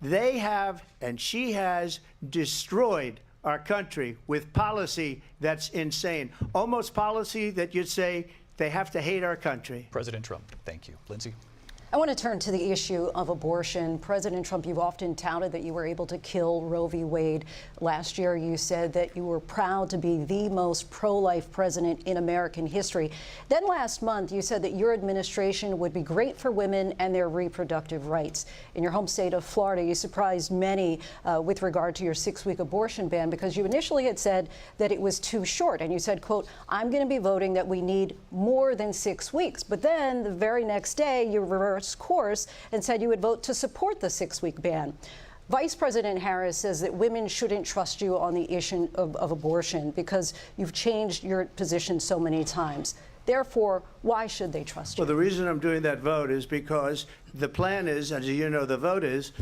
They have, and she has, destroyed our country with policy that's insane. Almost policy that you'd say they have to hate our country. President Trump, thank you. Lindsay? I want to turn to the issue of abortion. President Trump, you've often touted that you were able to kill Roe v. Wade. Last year, you said that you were proud to be the most pro-life president in American history. Then last month, you said that your administration would be great for women and their reproductive rights. In your home state of Florida, you surprised many with regard to your 6-week abortion ban, because you initially had said that it was too short. And you said, quote, I'm going to be voting that we need more than 6 weeks. But then the very next day, you reversed course and said you would vote to support the 6-week ban. Vice President Harris says that women shouldn't trust you on the issue of abortion because you've changed your position so many times. Therefore, why should they trust you? Well, the reason I'm doing that vote is because the plan is, as you know, the vote is,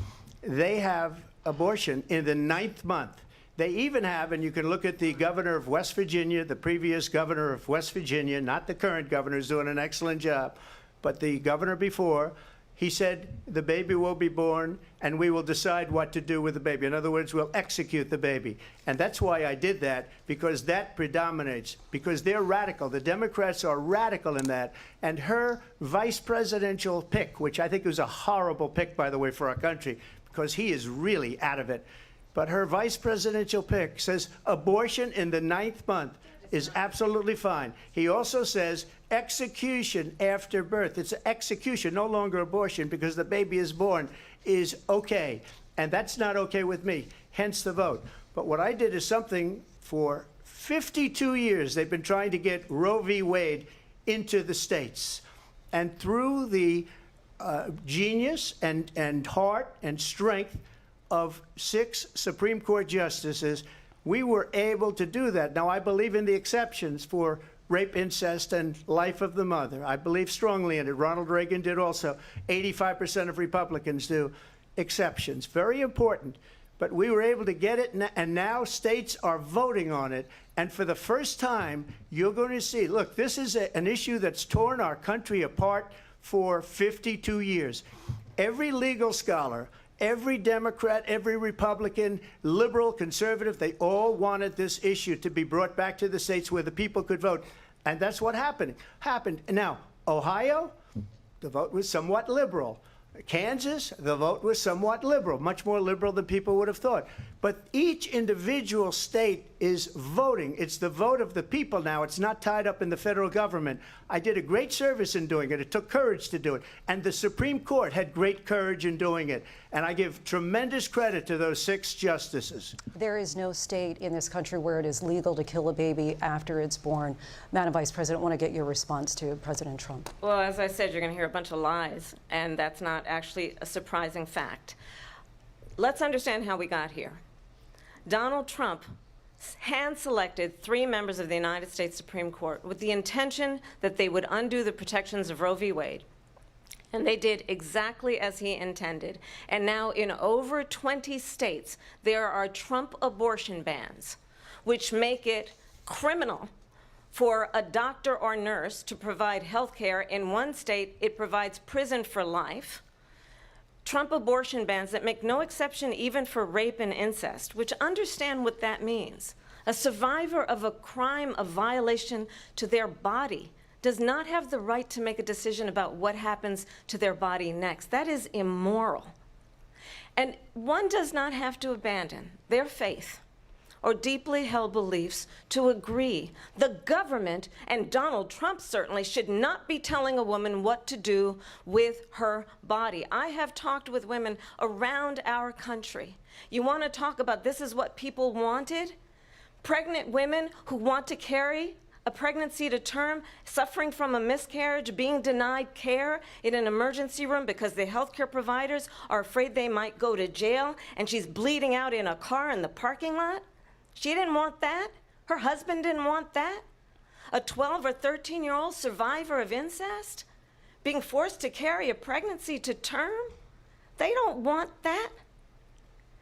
they have abortion in the 9th month. They even have, and you can look at the governor of West Virginia, the previous governor of West Virginia, not the current governor, who's doing an excellent job, but the governor before, he said the baby will be born and we will decide what to do with the baby. In other words, we'll execute the baby. And that's why I did that, because that predominates, because they're radical. The Democrats are radical in that. And her vice presidential pick, which I think was a horrible pick, by the way, for our country, because he is really out of it. But her vice presidential pick says abortion in the 9th month is absolutely fine. He also says execution after birth. It's execution, no longer abortion, because the baby is born, is okay. And that's not okay with me, hence the vote. But what I did is something for 52 years. They've been trying to get Roe v. Wade into the states. And through the genius and heart and strength of 6 Supreme Court justices, we were able to do that. Now, I believe in the exceptions for rape, incest, and life of the mother. I believe strongly in it. Ronald Reagan did also. 85% of Republicans do. Exceptions. Very important. But we were able to get it, and now states are voting on it. And for the first time, you're going to see, look, this is an issue that's torn our country apart for 52 years. Every legal scholar, every Democrat, every Republican, liberal, conservative, they all wanted this issue to be brought back to the states where the people could vote. And that's what happened. Now, Ohio, the vote was somewhat liberal. Kansas, the vote was somewhat liberal, much more liberal than people would have thought. But each individual state is voting. It's the vote of the people now. It's not tied up in the federal government. I did a great service in doing it. It took courage to do it. And the Supreme Court had great courage in doing it. And I give tremendous credit to those 6 justices. There is no state in this country where it is legal to kill a baby after it's born. Madam Vice President, I want to get your response to President Trump. Well, as I said, you're going to hear a bunch of lies, and that's not actually a surprising fact. Let's understand how we got here. Donald Trump hand-selected 3 members of the United States Supreme Court with the intention that they would undo the protections of Roe v. Wade. And they did exactly as he intended. And now in over 20 states, there are Trump abortion bans, which make it criminal for a doctor or nurse to provide health care. In one state, it provides prison for life. Trump abortion bans that make no exception even for rape and incest, which understand what that means. A survivor of a crime of violation to their body does not have the right to make a decision about what happens to their body next. That is immoral. And one does not have to abandon their faith or deeply held beliefs to agree. The government, and Donald Trump certainly, should not be telling a woman what to do with her body. I have talked with women around our country. You want to talk about this is what people wanted? Pregnant women who want to carry a pregnancy to term, suffering from a miscarriage, being denied care in an emergency room because the healthcare providers are afraid they might go to jail, and she's bleeding out in a car in the parking lot. She didn't want that. Her husband didn't want that. A 12 or 13-year-old survivor of incest being forced to carry a pregnancy to term. They don't want that.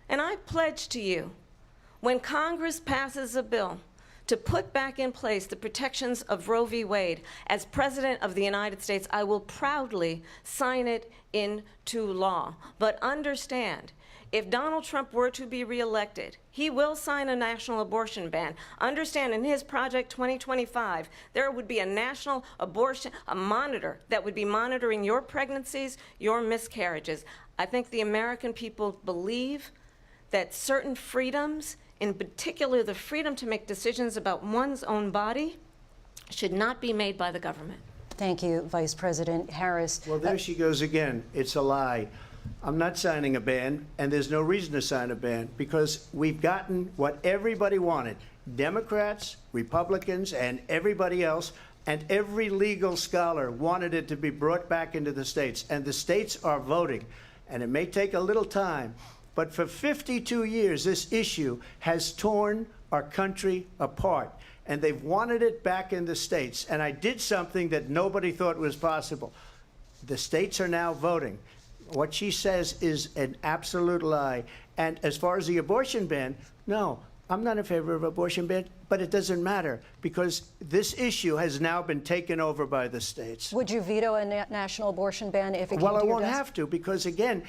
And I pledge to you, when Congress passes a bill to put back in place the protections of Roe v. Wade, as President of the United States, I will proudly sign it into law. But understand, if Donald Trump were to be reelected, he will sign a national abortion ban. Understand, in his Project 2025, there would be a national abortion, a monitor that would be monitoring your pregnancies, your miscarriages. I think the American people believe that certain freedoms, in particular the freedom to make decisions about one's own body, should not be made by the government. Thank you, Vice President Harris. Well, there she goes again. It's a lie. I'm not signing a ban, and there's no reason to sign a ban because we've gotten what everybody wanted. Democrats, Republicans, and everybody else, and every legal scholar wanted it to be brought back into the states, and the states are voting. And it may take a little time, but for 52 years, this issue has torn our country apart, and they've wanted it back in the states. And I did something that nobody thought was possible. The states are now voting. What she says is an absolute lie. And as far as the abortion ban, no, I'm not in favor of abortion ban, but it doesn't matter because this issue has now been taken over by the states. Would you veto a national abortion ban if it came to Well, I your won't desk? have to because, again,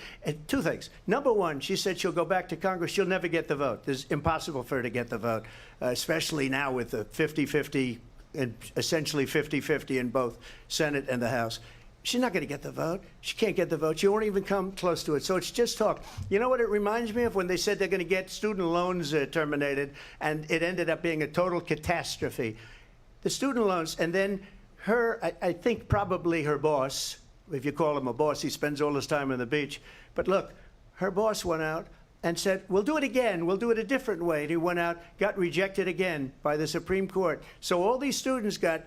two things. Number one, she said she'll go back to Congress. She'll never get the vote. It's impossible for her to get the vote, especially now with the 50-50 and essentially 50-50 in both Senate and the House. She's not going to get the vote. She can't get the vote. She won't even come close to it. So it's just talk. You know what it reminds me of? When they said they're going to get student loans terminated, and it ended up being a total catastrophe. The student loans, and then her, I think probably her boss, if you call him a boss, he spends all his time on the beach. But look, her boss went out and said, we'll do it again. We'll do it a different way. And he went out, got rejected again by the Supreme Court. So all these students got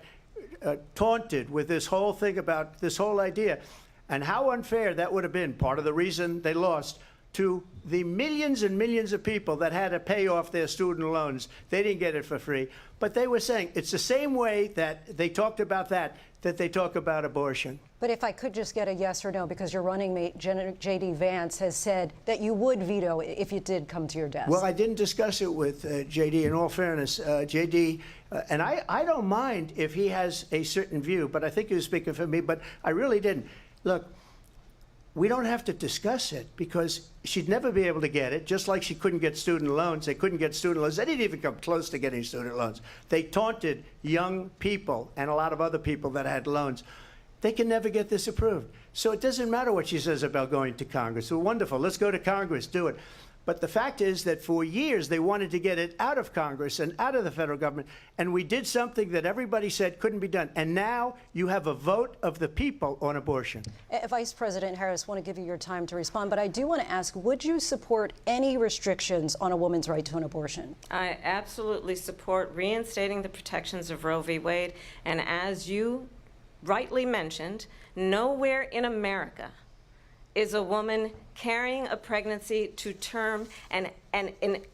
taunted with this whole thing about this whole idea, and how unfair that would have been. Part of the reason they lost to the millions and millions of people that had to pay off their student loans. They didn't get it for free, but they were saying it's the same way that they talked about that they talk about abortion. But if I could just get a yes or no, because your running mate, J.D. Vance, has said that you would veto it if it did come to your desk. Well, I didn't discuss it with J.D. In all fairness, J.D., and I don't mind if he has a certain view, but I think he was speaking for me, but I really didn't. Look, we don't have to discuss it because she'd never be able to get it, just like she couldn't get student loans. They couldn't get student loans. They didn't even come close to getting student loans. They taunted young people and a lot of other people that had loans. They can never get this approved. So it doesn't matter what she says about going to Congress. Well, wonderful. Let's go to Congress, do it. But the fact is that for years they wanted to get it out of Congress and out of the federal government, and we did something that everybody said couldn't be done. And now you have a vote of the people on abortion. Vice President Harris, I want to give you your time to respond, but I do want to ask, would you support any restrictions on a woman's right to an abortion? I absolutely support reinstating the protections of Roe v. Wade, and as you rightly mentioned, nowhere in America is a woman carrying a pregnancy to term and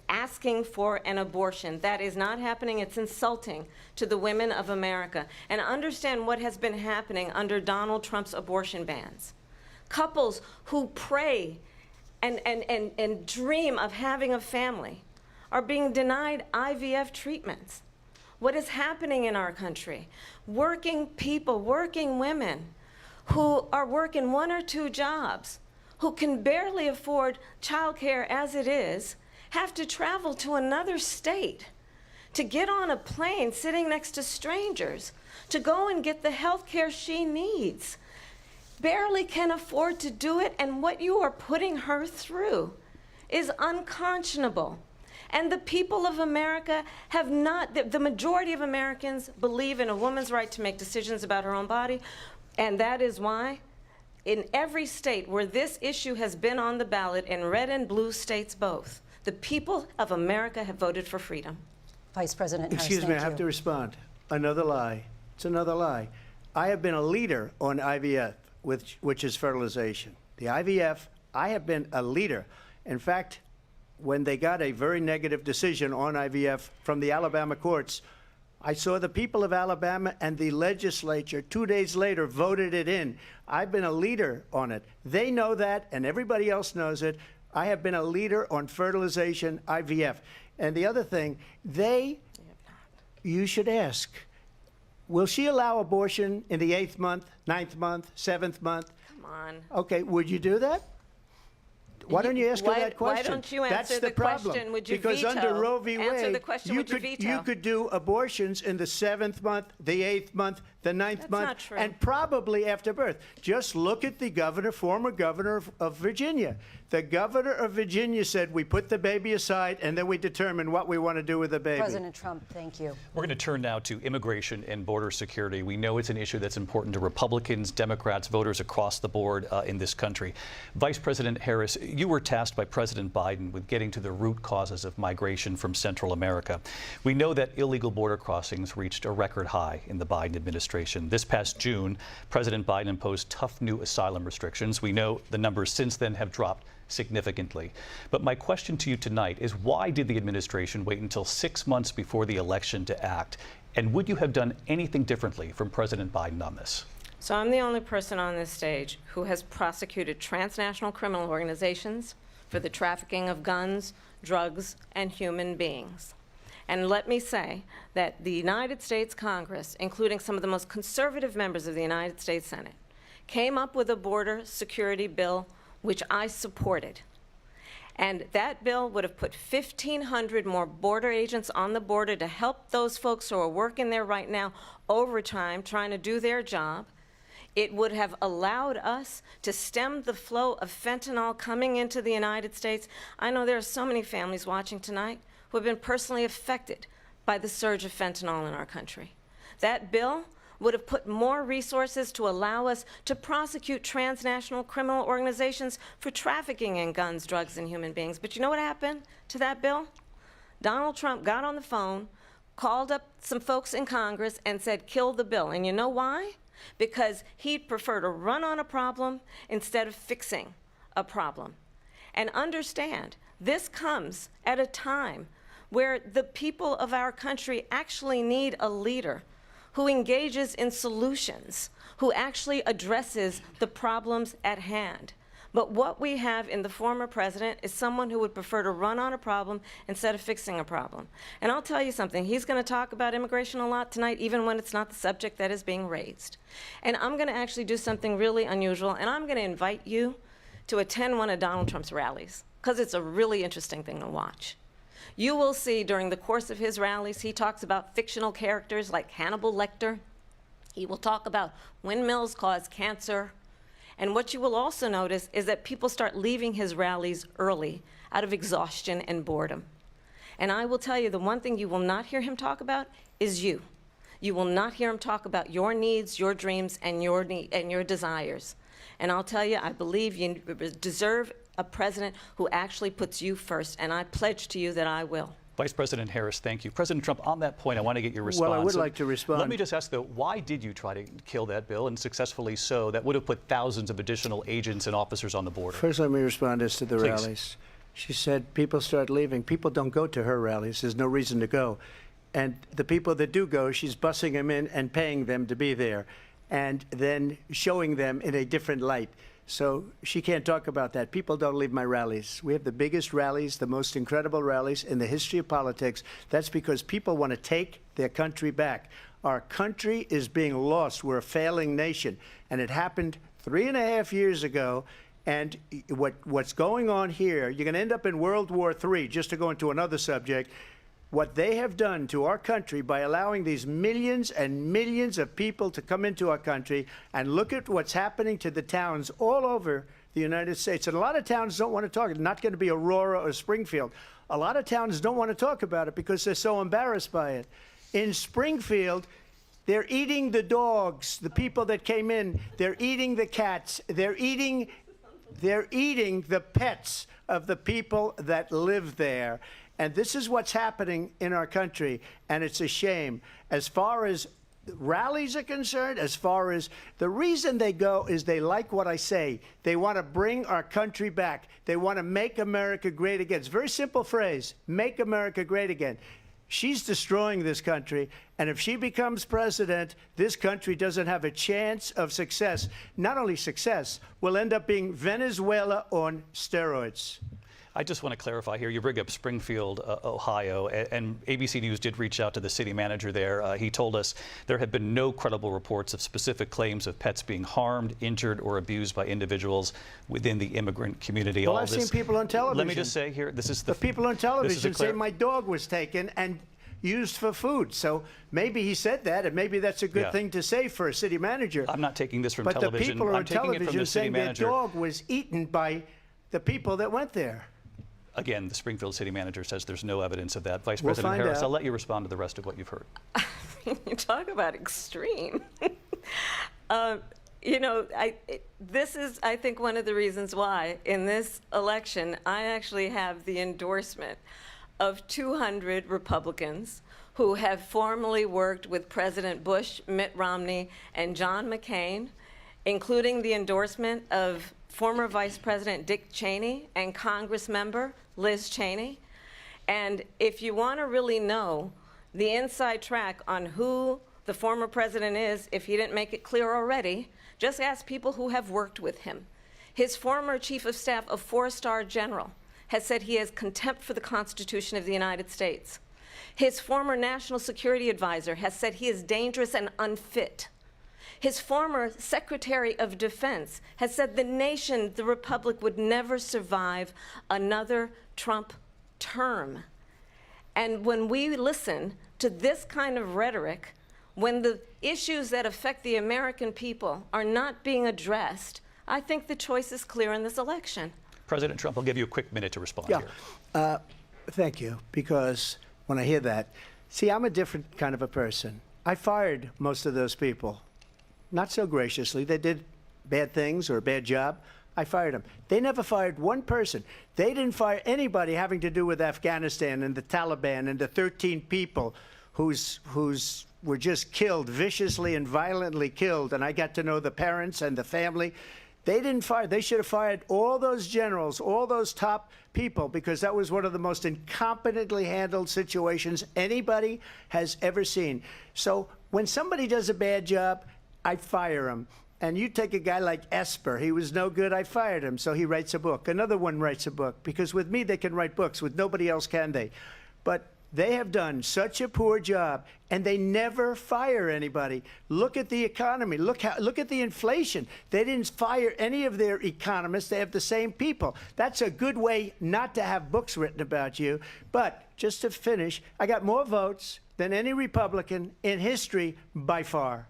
asking for an abortion. That is not happening. It's insulting to the women of America. And understand what has been happening under Donald Trump's abortion bans. Couples who pray and dream of having a family are being denied IVF treatments. What is happening in our country? Working people, working women who are working 1 or 2 jobs, who can barely afford childcare as it is, have to travel to another state to get on a plane sitting next to strangers to go and get the health care she needs. Barely can afford to do it, and what you are putting her through is unconscionable. And the people of America have not, the majority of Americans believe in a woman's right to make decisions about her own body. And that is why in every state where this issue has been on the ballot, in red and blue states both, the people of America have voted for freedom. Vice President Harris, Excuse me, I have to respond. Another lie. It's another lie. I have been a leader on IVF, which is fertilization. The IVF, I have been a leader. In fact, when they got a very negative decision on IVF from the Alabama courts, I saw the people of Alabama and the legislature 2 days later voted it in. I've been a leader on it. They know that, and everybody else knows it. I have been a leader on fertilization, IVF. And the other thing, they you should ask, will she allow abortion in the 8th month, 9th month, 7th month? Come on. Okay, would you do that? Why don't you ask her that question? Why don't you answer That's the problem. question? Would you because veto? under Roe v. Answer Wade, the question, you would you could veto? you could do abortions in the 7th month, the 8th month, the 9th That's month, not true. and probably after birth. Just look at the governor, former governor of Virginia. The governor of Virginia said we put the baby aside and then we determine what we want to do with the baby. President Trump, thank you. We're going to turn now to immigration and border security. We know it's an issue that's important to Republicans, Democrats, voters across the board in this country. Vice President Harris, you were tasked by President Biden with getting to the root causes of migration from Central America. We know that illegal border crossings reached a record high in the Biden administration. This past June, President Biden imposed tough new asylum restrictions. We know the numbers since then have dropped significantly. But my question to you tonight is, why did the administration wait until 6 months before the election to act? And would you have done anything differently from President Biden on this? So I'm the only person on this stage who has prosecuted transnational criminal organizations for the trafficking of guns, drugs, and human beings. And let me say that the United States Congress, including some of the most conservative members of the United States Senate, came up with a border security bill which I supported. And that bill would have put 1,500 more border agents on the border to help those folks who are working there right now overtime, trying to do their job. It would have allowed us to stem the flow of fentanyl coming into the United States. I know there are so many families watching tonight who have been personally affected by the surge of fentanyl in our country. That bill would have put more resources to allow us to prosecute transnational criminal organizations for trafficking in guns, drugs, and human beings. But you know what happened to that bill? Donald Trump got on the phone, called up some folks in Congress, and said, kill the bill. And you know why? Because he'd prefer to run on a problem instead of fixing a problem. And understand, this comes at a time where the people of our country actually need a leader who engages in solutions, who actually addresses the problems at hand. But what we have in the former president is someone who would prefer to run on a problem instead of fixing a problem. And I'll tell you something, he's going to talk about immigration a lot tonight, even when it's not the subject that is being raised. And I'm going to actually do something really unusual, and I'm going to invite you to attend one of Donald Trump's rallies, because it's a really interesting thing to watch. You will see during the course of his rallies, he talks about fictional characters like Hannibal Lecter. He will talk about windmills cause cancer. And what you will also notice is that people start leaving his rallies early out of exhaustion and boredom. And I will tell you, the one thing you will not hear him talk about is you. You will not hear him talk about your needs, your dreams, and your desires. And I'll tell you, I believe you deserve a president who actually puts you first, and I pledge to you that I will. Vice President Harris, thank you. President Trump, on that point, I want to get your response. Well, I would like to respond. Let me just ask, though, why did you try to kill that bill, and successfully so, that would have put thousands of additional agents and officers on the border? First, let me respond as to the Please. rallies. She said people start leaving. People don't go to her rallies. There's no reason to go. And the people that do go, she's bussing them in and paying them to be there, and then showing them in a different light. So she can't talk about that. People don't leave my rallies. We have the biggest rallies, the most incredible rallies in the history of politics. That's because people want to take their country back. Our country is being lost. We're a failing nation. And it happened 3.5 years ago. And what's going on here, you're going to end up in World War III, just to go into another subject. What they have done to our country by allowing these millions and millions of people to come into our country, and look at what's happening to the towns all over the United States. And a lot of towns don't want to talk. It's not going to be Aurora or Springfield. A lot of towns don't want to talk about it because they're so embarrassed by it. In Springfield, they're eating the dogs, the people that came in. They're eating the cats. They're eating the pets of the people that live there. And this is what's happening in our country, and it's a shame. As far as rallies are concerned, as far as the reason they go is they like what I say. They want to bring our country back. They want to make America great again. It's a very simple phrase, make America great again. She's destroying this country, and if she becomes president, this country doesn't have a chance of success. Not only success, we'll end up being Venezuela on steroids. I just want to clarify here. You bring up Springfield, Ohio, and ABC News did reach out to the city manager there. He told us there have been no credible reports of specific claims of pets being harmed, injured, or abused by individuals within the immigrant community. Well, I've seen people on television. Let me just say here, this is the people on television say my dog was taken and used for food. So maybe he said that, and maybe that's a good thing to say for a city manager. I'm not taking this from but television. But the people I'm on taking it from television the city saying manager. their dog was eaten by the people that went there. Again, the Springfield city manager says there's no evidence of that. Vice We'll President find Harris, out. I'll let you respond to the rest of what you've heard. You talk about extreme. You know, this is, I think, one of the reasons why in this election I actually have the endorsement of 200 Republicans who have formally worked with President Bush, Mitt Romney, and John McCain, including the endorsement of former Vice President Dick Cheney and Congress member Liz Cheney. And if you want to really know the inside track on who the former president is, if he didn't make it clear already, just ask people who have worked with him. His former chief of staff, a 4-star general, has said he has contempt for the Constitution of the United States. His former national security advisor has said he is dangerous and unfit. His former Secretary of Defense has said the nation, the republic, would never survive another Trump term. And when we listen to this kind of rhetoric, when the issues that affect the American people are not being addressed, I think the choice is clear in this election. President Trump, I'll give you a quick minute to respond here. Thank you, because when I hear that, see, I'm a different kind of a person. I fired most of those people. Not so graciously. They did bad things or a bad job. I fired them. They never fired one person. They didn't fire anybody having to do with Afghanistan and the Taliban and the 13 people who's were just killed, viciously and violently killed. And I got to know the parents and the family. They didn't fire. They should have fired all those generals, all those top people, because that was one of the most incompetently handled situations anybody has ever seen. So when somebody does a bad job, I fire him. And you take a guy like Esper. He was no good. I fired him. So he writes a book. Another one writes a book. Because with me, they can write books. With nobody else can they. But they have done such a poor job, and they never fire anybody. Look at the economy. Look at the inflation. They didn't fire any of their economists. They have the same people. That's a good way not to have books written about you. But just to finish, I got more votes than any Republican in history by far.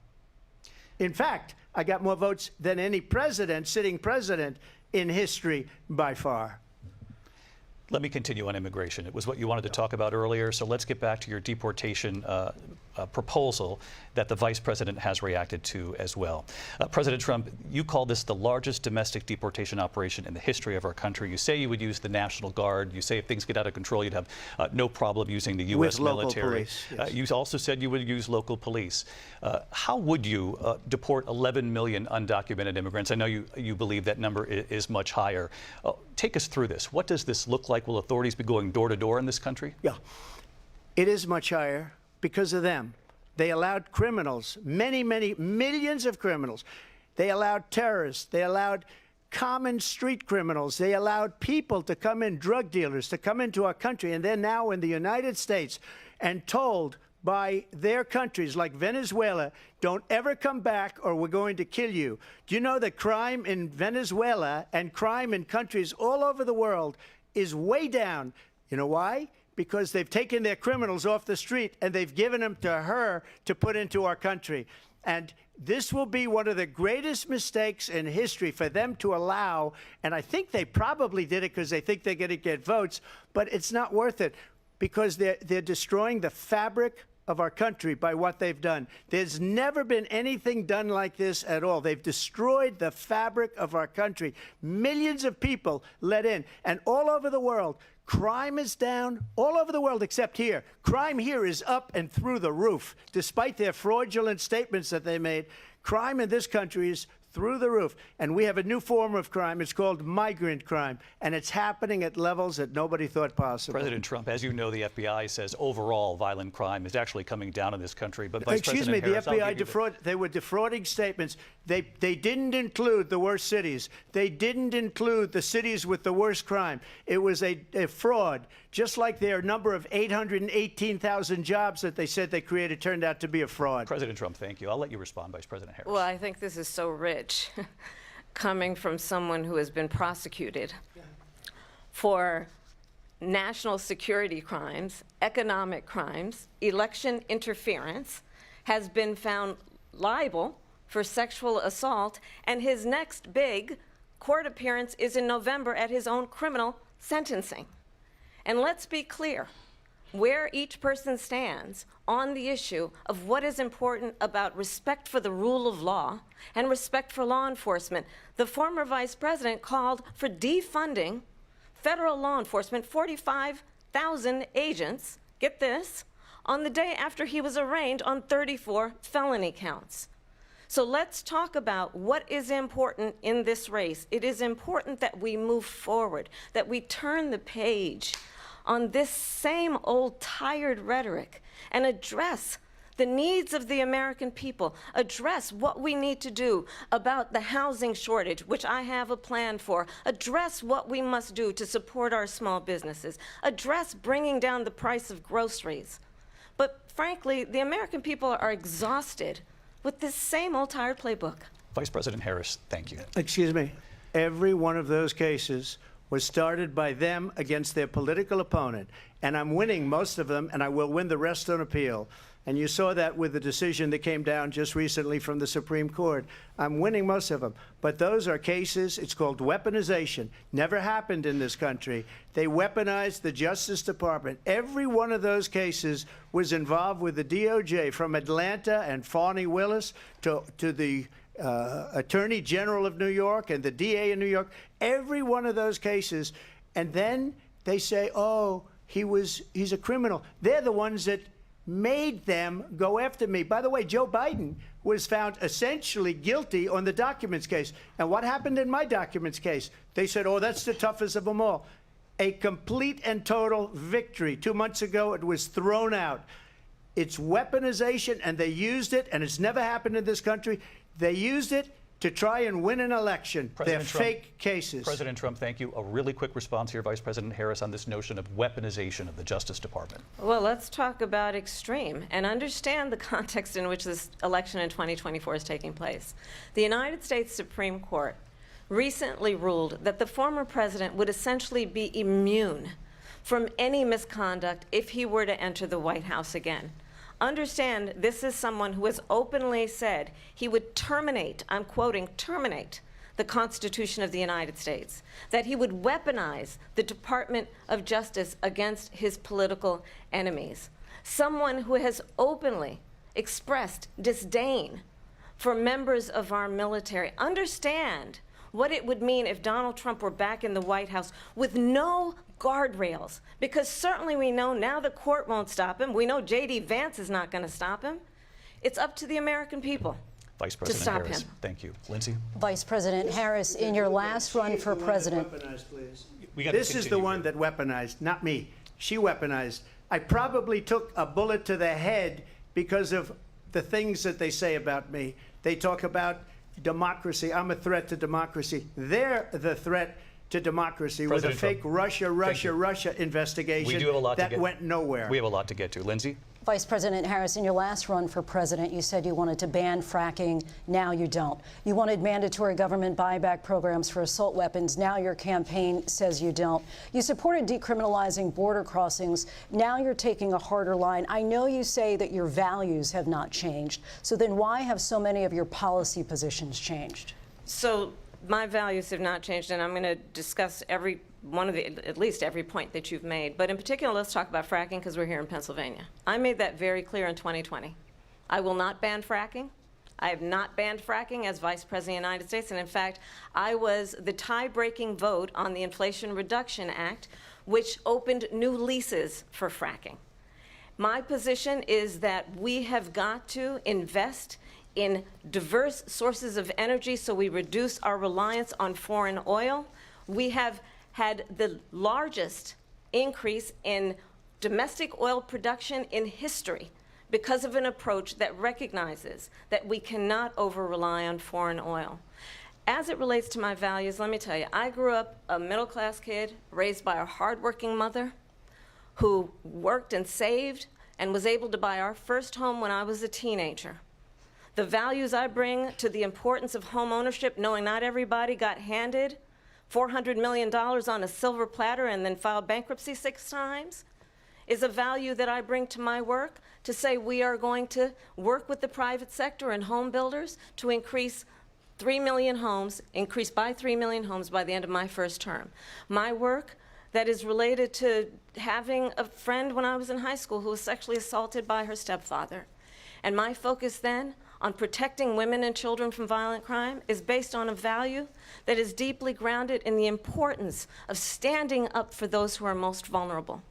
In fact, I got more votes than any president, sitting president, in history by far. Let me continue on immigration. It was what you wanted to talk about earlier, so let's get back to your deportation proposal that the vice president has reacted to as well. President Trump, you call this the largest domestic deportation operation in the history of our country. You say you would use the National Guard. You say if things get out of control, you'd have no problem using the U.S. military. Police, yes. You also said you would use local police. How would you deport 11 million undocumented immigrants? I know you believe that number is much higher. Take us through this. What does this look like? Will authorities be going door to door in this country? Yeah, it is much higher because of them. They allowed criminals, many millions of criminals. They allowed terrorists. They allowed common street criminals. They allowed people to come in, drug dealers, to come into our country. And they're now in the United States and told by their countries like Venezuela, don't ever come back or we're going to kill you. Do you know that crime in Venezuela and crime in countries all over the world is way down? You know why? Because they've taken their criminals off the street and they've given them to her to put into our country. And this will be one of the greatest mistakes in history for them to allow. And I think they probably did it because they think they're going to get votes, but it's not worth it because they're destroying the fabric of our country by what they've done. There's never been anything done like this at all. They've destroyed the fabric of our country. Millions of people let in, and all over the world, crime is down all over the world except here. Crime here is up and through the roof. Despite their fraudulent statements that they made, crime in this country is through the roof. And we have a new form of crime. It's called migrant crime. And it's happening at levels that nobody thought possible. President Trump, as you know, the FBI says overall violent crime is actually coming down in this country. But Vice Excuse President me, Harris, the FBI they were defrauding statements. They didn't include the worst cities. They didn't include the cities with the worst crime. It was a fraud. Just like their number of 818,000 jobs that they said they created turned out to be a fraud. President Trump, thank you. I'll let you respond, Vice President Harris. Well, I think this is so rich, coming from someone who has been prosecuted for national security crimes, economic crimes, election interference, has been found liable for sexual assault, and his next big court appearance is in November at his own criminal sentencing. And let's be clear where each person stands on the issue of what is important about respect for the rule of law and respect for law enforcement. The former vice president called for defunding federal law enforcement, 45,000 agents, get this, on the day after he was arraigned on 34 felony counts. So let's talk about what is important in this race. It is important that we move forward, that we turn the page on this same old tired rhetoric and address the needs of the American people, address what we need to do about the housing shortage, which I have a plan for, address what we must do to support our small businesses, address bringing down the price of groceries. But frankly, the American people are exhausted with this same old tired playbook. Vice President Harris, thank you. Excuse me. Every one of those cases was started by them against their political opponent. And I'm winning most of them, and I will win the rest on appeal. And you saw that with the decision that came down just recently from the Supreme Court. I'm winning most of them. But those are cases, it's called weaponization. Never happened in this country. They weaponized the Justice Department. Every one of those cases was involved with the DOJ, from Atlanta and Fani Willis to the Attorney General of New York and the DA in New York. Every one of those cases. And then they say, oh, he's a criminal. They're the ones that made them go after me. By the way, Joe Biden was found essentially guilty on the documents case. And what happened in my documents case? They said, oh, that's the toughest of them all. A complete and total victory. 2 months ago, it was thrown out. It's weaponization, and they used it, and it's never happened in this country. They used it to try and win an election. They're fake cases. President Trump, thank you. A really quick response here, Vice President Harris, on this notion of weaponization of the Justice Department. Well, let's talk about extreme and understand the context in which this election in 2024 is taking place. The United States Supreme Court recently ruled that the former president would essentially be immune from any misconduct if he were to enter the White House again. Understand, this is someone who has openly said he would terminate, I'm quoting, terminate the Constitution of the United States, that he would weaponize the Department of Justice against his political enemies. Someone who has openly expressed disdain for members of our military. Understand what it would mean if Donald Trump were back in the White House with no guardrails, because certainly we know now the court won't stop him. We know J.D. Vance is not going to stop him. It's up to the American people Vice President to stop Harris, him. Thank you. Lindsay? Vice President Harris, in your last run for president. This is the one that weaponized, not me. She weaponized. I probably took a bullet to the head because of the things that they say about me. They talk about democracy. I'm a threat to democracy. They're the threat to democracy with a fake Russia investigation that went nowhere. We have a lot to get to. Lindsay? Vice President Harris, in your last run for president, you said you wanted to ban fracking. Now you don't. You wanted mandatory government buyback programs for assault weapons. Now your campaign says you don't. You supported decriminalizing border crossings. Now you're taking a harder line. I know you say that your values have not changed. So then why have so many of your policy positions changed? So my values have not changed, and I'm going to discuss every one of at least every point that you've made. But in particular, let's talk about fracking, because we're here in Pennsylvania. I made that very clear in 2020. I will not ban fracking. I have not banned fracking as Vice President of the United States. And in fact, I was the tie-breaking vote on the Inflation Reduction Act, which opened new leases for fracking. My position is that we have got to invest in diverse sources of energy so we reduce our reliance on foreign oil. We have had the largest increase in domestic oil production in history because of an approach that recognizes that we cannot over-rely on foreign oil. As it relates to my values, let me tell you, I grew up a middle-class kid raised by a hardworking mother who worked and saved and was able to buy our first home when I was a teenager. The values I bring to the importance of home ownership, knowing not everybody got handed $400 million on a silver platter and then filed bankruptcy 6 times, is a value that I bring to my work to say we are going to work with the private sector and home builders to increase 3 million homes, increase by 3 million homes by the end of my first term. My work that is related to having a friend when I was in high school who was sexually assaulted by her stepfather. And my focus then on protecting women and children from violent crime is based on a value that is deeply grounded in the importance of standing up for those who are most vulnerable.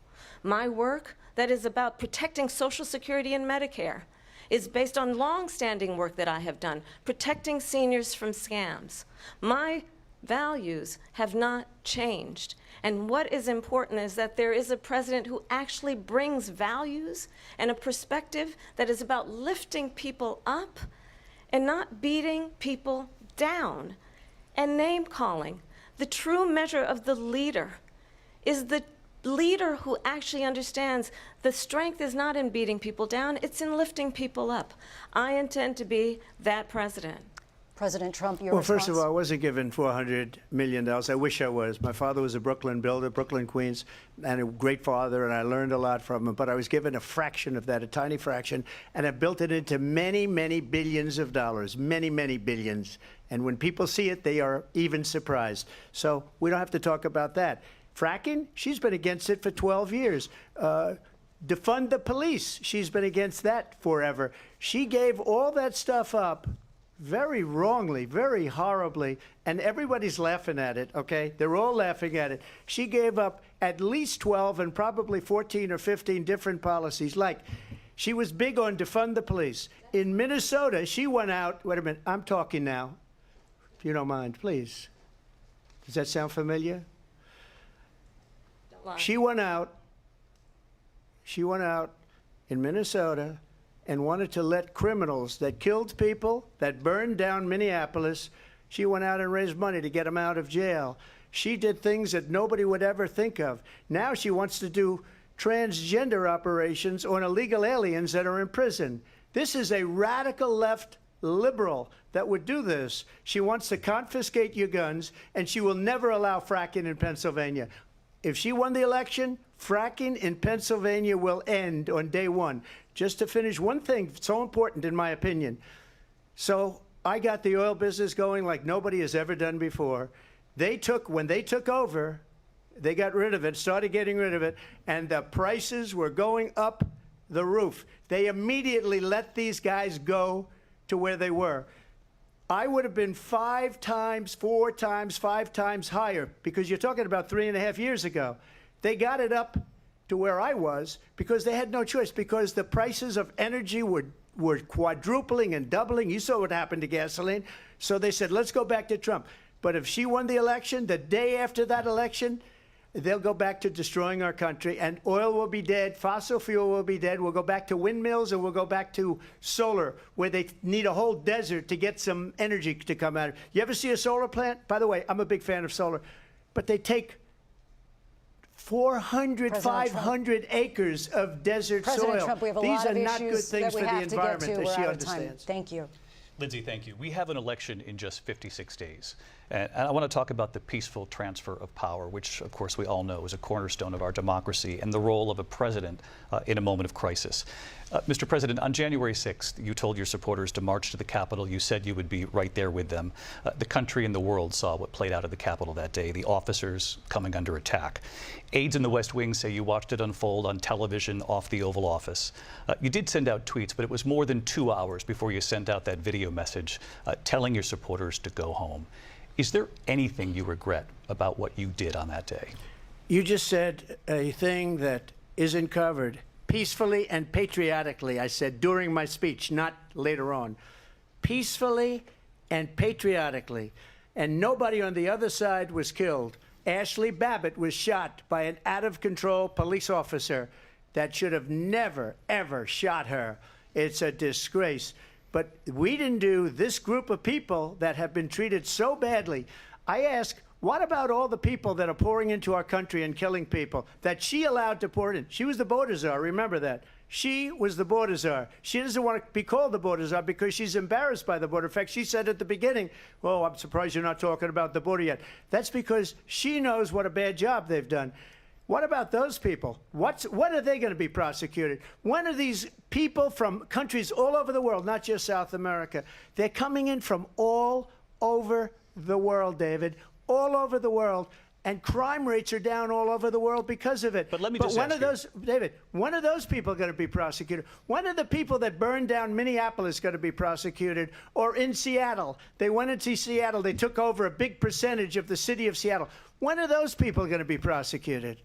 My work that is about protecting Social Security and Medicare is based on long-standing work that I have done, protecting seniors from scams. My values have not changed. And what is important is that there is a president who actually brings values and a perspective that is about lifting people up and not beating people down and name-calling. The true measure of the leader is the leader who actually understands the strength is not in beating people down, it's in lifting people up. I intend to be that president. President Trump, your Well, response? first of all, I wasn't given $400 million. I wish I was. My father was a Brooklyn builder, Brooklyn, Queens, and a great father, and I learned a lot from him. But I was given a fraction of that, a tiny fraction, and I built it into many, many billions of dollars, many, many billions. And when people see it, they are even surprised. So we don't have to talk about that. Fracking, she's been against it for 12 years. Defund the police, she's been against that forever. She gave all that stuff up very wrongly, very horribly, and everybody's laughing at it, okay? They're all laughing at it. She gave up at least 12 and probably 14 or 15 different policies. Like, she was big on defund the police. In Minnesota, she went out, wait a minute, I'm talking now, if you don't mind, please. Does that sound familiar? Don't lie. She went out in Minnesota and wanted to let criminals that killed people, that burned down Minneapolis, she went out and raised money to get them out of jail. She did things that nobody would ever think of. Now she wants to do transgender operations on illegal aliens that are in prison. This is a radical left liberal that would do this. She wants to confiscate your guns, and she will never allow fracking in Pennsylvania. If she won the election, fracking in Pennsylvania will end on day one. Just to finish one thing, so important in my opinion. So I got the oil business going like nobody has ever done before. When they took over, they got rid of it, started getting rid of it, and the prices were going up the roof. They immediately let these guys go to where they were. I would have been 5 times, 4 times, 5 times higher, because you're talking about 3.5 years ago. They got it up to where I was because they had no choice, because the prices of energy were quadrupling and doubling. You saw what happened to gasoline. So they said, let's go back to Trump. But if she won the election, the day after that election, they'll go back to destroying our country, and oil will be dead, fossil fuel will be dead. We'll go back to windmills, and we'll go back to solar, where they need a whole desert to get some energy to come out. You ever see a solar plant? By the way, I'm a big fan of solar, but they take 400, 500 acres of desert President soil. Trump, we have a These lot are of not good issues things that for we the have to get environment, to. as We're she out of time. understands. Thank you. Lindsay, thank you. We have an election in just 56 days. And I want to talk about the peaceful transfer of power, which, of course, we all know is a cornerstone of our democracy, and the role of a president in a moment of crisis. Mr. President, on January 6th, you told your supporters to march to the Capitol. You said you would be right there with them. The country and the world saw what played out at the Capitol that day, the officers coming under attack. Aides in the West Wing say you watched it unfold on television off the Oval Office. You did send out tweets, but it was more than 2 hours before you sent out that video message telling your supporters to go home. Is there anything you regret about what you did on that day? You just said a thing that isn't covered. Peacefully and patriotically, I said during my speech, not later on. peacefully and patriotically. And nobody on the other side was killed. Ashley Babbitt was shot by an out-of-control police officer that should have never, ever shot her. It's a disgrace. But we didn't do this group of people that have been treated so badly. I ask, what about all the people that are pouring into our country and killing people that she allowed to pour in? She was the border czar, remember that. She was the border czar. She doesn't want to be called the border czar because she's embarrassed by the border. In fact, she said at the beginning, oh, I'm surprised you're not talking about the border yet. That's because she knows what a bad job they've done. What about those people? When are they going to be prosecuted? When are these people from countries all over the world, not just South America, they're coming in from all over the world, David, all over the world, and crime rates are down all over the world because of it. But let me just ask you, David, when are those people going to be prosecuted? When are the people that burned down Minneapolis going to be prosecuted? Or in Seattle, they went into Seattle, they took over a big percentage of the city of Seattle. When are those people going to be prosecuted?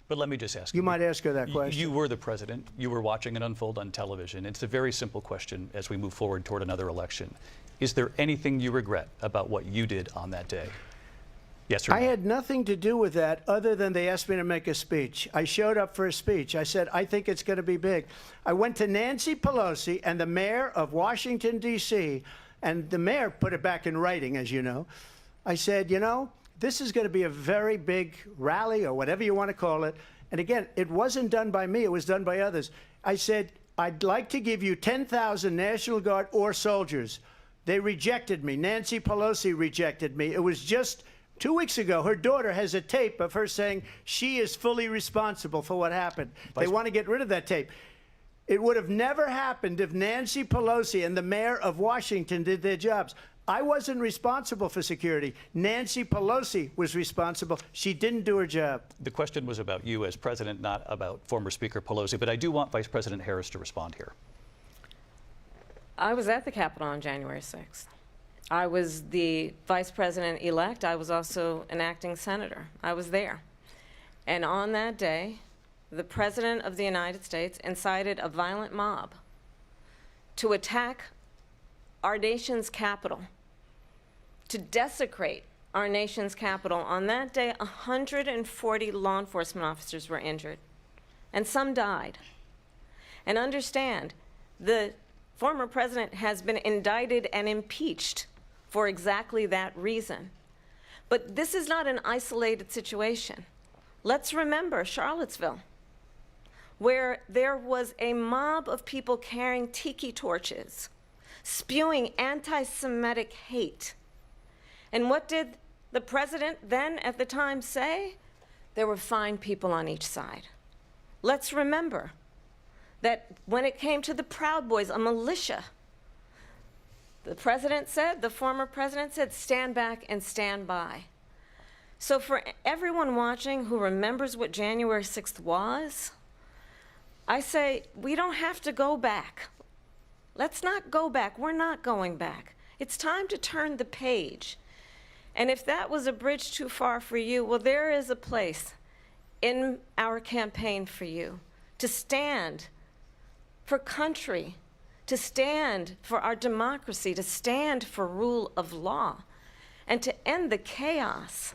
But let me just ask You might ask her that question. You were the president. You were watching it unfold on television. It's a very simple question as we move forward toward another election. Is there anything you regret about what you did on that day? Yes or no? I had nothing to do with that other than they asked me to make a speech. I showed up for a speech. I said, I think it's going to be big. I went to Nancy Pelosi and the mayor of Washington, D.C., and the mayor put it back in writing, as you know. I said, you know, this is going to be a very big rally or whatever you want to call it. And again, it wasn't done by me. It was done by others. I said, I'd like to give you 10,000 National Guard or soldiers. They rejected me. Nancy Pelosi rejected me. It was just 2 weeks ago. Her daughter has a tape of her saying she is fully responsible for what happened. They want to get rid of that tape. It would have never happened if Nancy Pelosi and the mayor of Washington did their jobs. I wasn't responsible for security. Nancy Pelosi was responsible. She didn't do her job. The question was about you as president, not about former Speaker Pelosi, but I do want Vice President Harris to respond here. I was at the Capitol on January 6th. I was the vice president-elect. I was also an acting senator. I was there. And on that day, the President of the United States incited a violent mob to attack our nation's capital, to desecrate our nation's capital. On that day, 140 law enforcement officers were injured, and some died. And understand, the former president has been indicted and impeached for exactly that reason. But this is not an isolated situation. Let's remember Charlottesville, where there was a mob of people carrying tiki torches, spewing anti-Semitic hate. And what did the president then at the time say? There were fine people on each side. Let's remember that when it came to the Proud Boys, a militia, the president said, the former president said, stand back and stand by. So for everyone watching who remembers what January 6th was, I say we don't have to go back. Let's not go back. We're not going back. It's time to turn the page. And if that was a bridge too far for you, well, there is a place in our campaign for you to stand for country, to stand for our democracy, to stand for rule of law, and to end the chaos,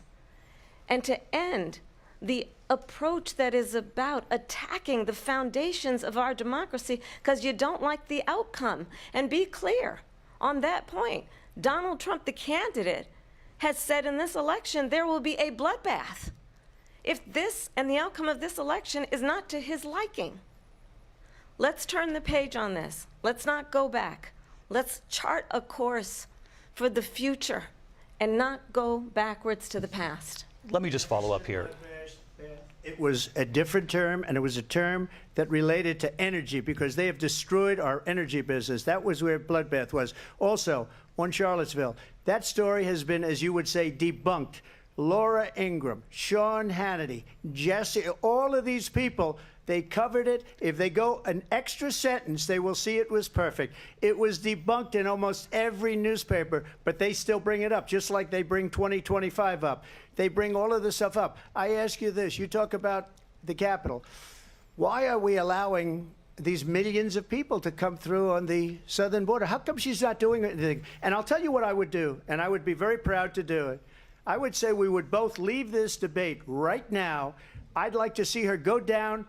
and to end the approach that is about attacking the foundations of our democracy because you don't like the outcome. And be clear on that point. Donald Trump, the candidate, has said in this election there will be a bloodbath if this and the outcome of this election is not to his liking. Let's turn the page on this. Let's not go back. Let's chart a course for the future and not go backwards to the past. Let me just follow up here. It was a different term, and it was a term that related to energy because they have destroyed our energy business. That was where bloodbath was. Also, on Charlottesville, that story has been, as you would say, debunked. Laura Ingraham, Sean Hannity, Jesse, all of these people, they covered it. If they go an extra sentence, they will see it was perfect. It was debunked in almost every newspaper, but they still bring it up, just like they bring 2025 up. They bring all of this stuff up. I ask you this. You talk about the Capitol. Why are we allowing these millions of people to come through on the southern border. How come she's not doing anything? And I'll tell you what I would do, and I would be very proud to do it. I would say we would both leave this debate right now. I'd like to see her go down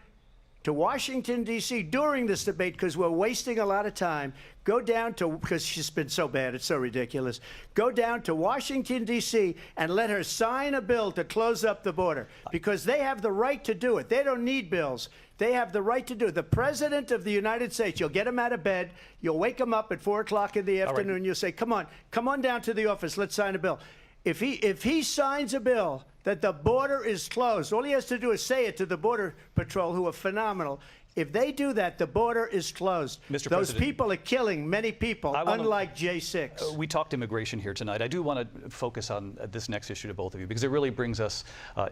to Washington, D.C. during this debate, because we're wasting a lot of time. Go down to, because she's been so bad, it's so ridiculous. Go down to Washington, D.C. and let her sign a bill to close up the border, because they have the right to do it. They don't need bills. They have the right to do it. The President of the United States, you'll get him out of bed, you'll wake him up at 4 o'clock in the afternoon, you'll say, come on down to the office, let's sign a bill. If he signs a bill that the border is closed, all he has to do is say it to the Border Patrol, who are phenomenal. If they do that, the border is closed. Mr. Those President, people are killing many people, unlike J6. We talked immigration here tonight. I do want to focus on this next issue to both of you, because it really brings us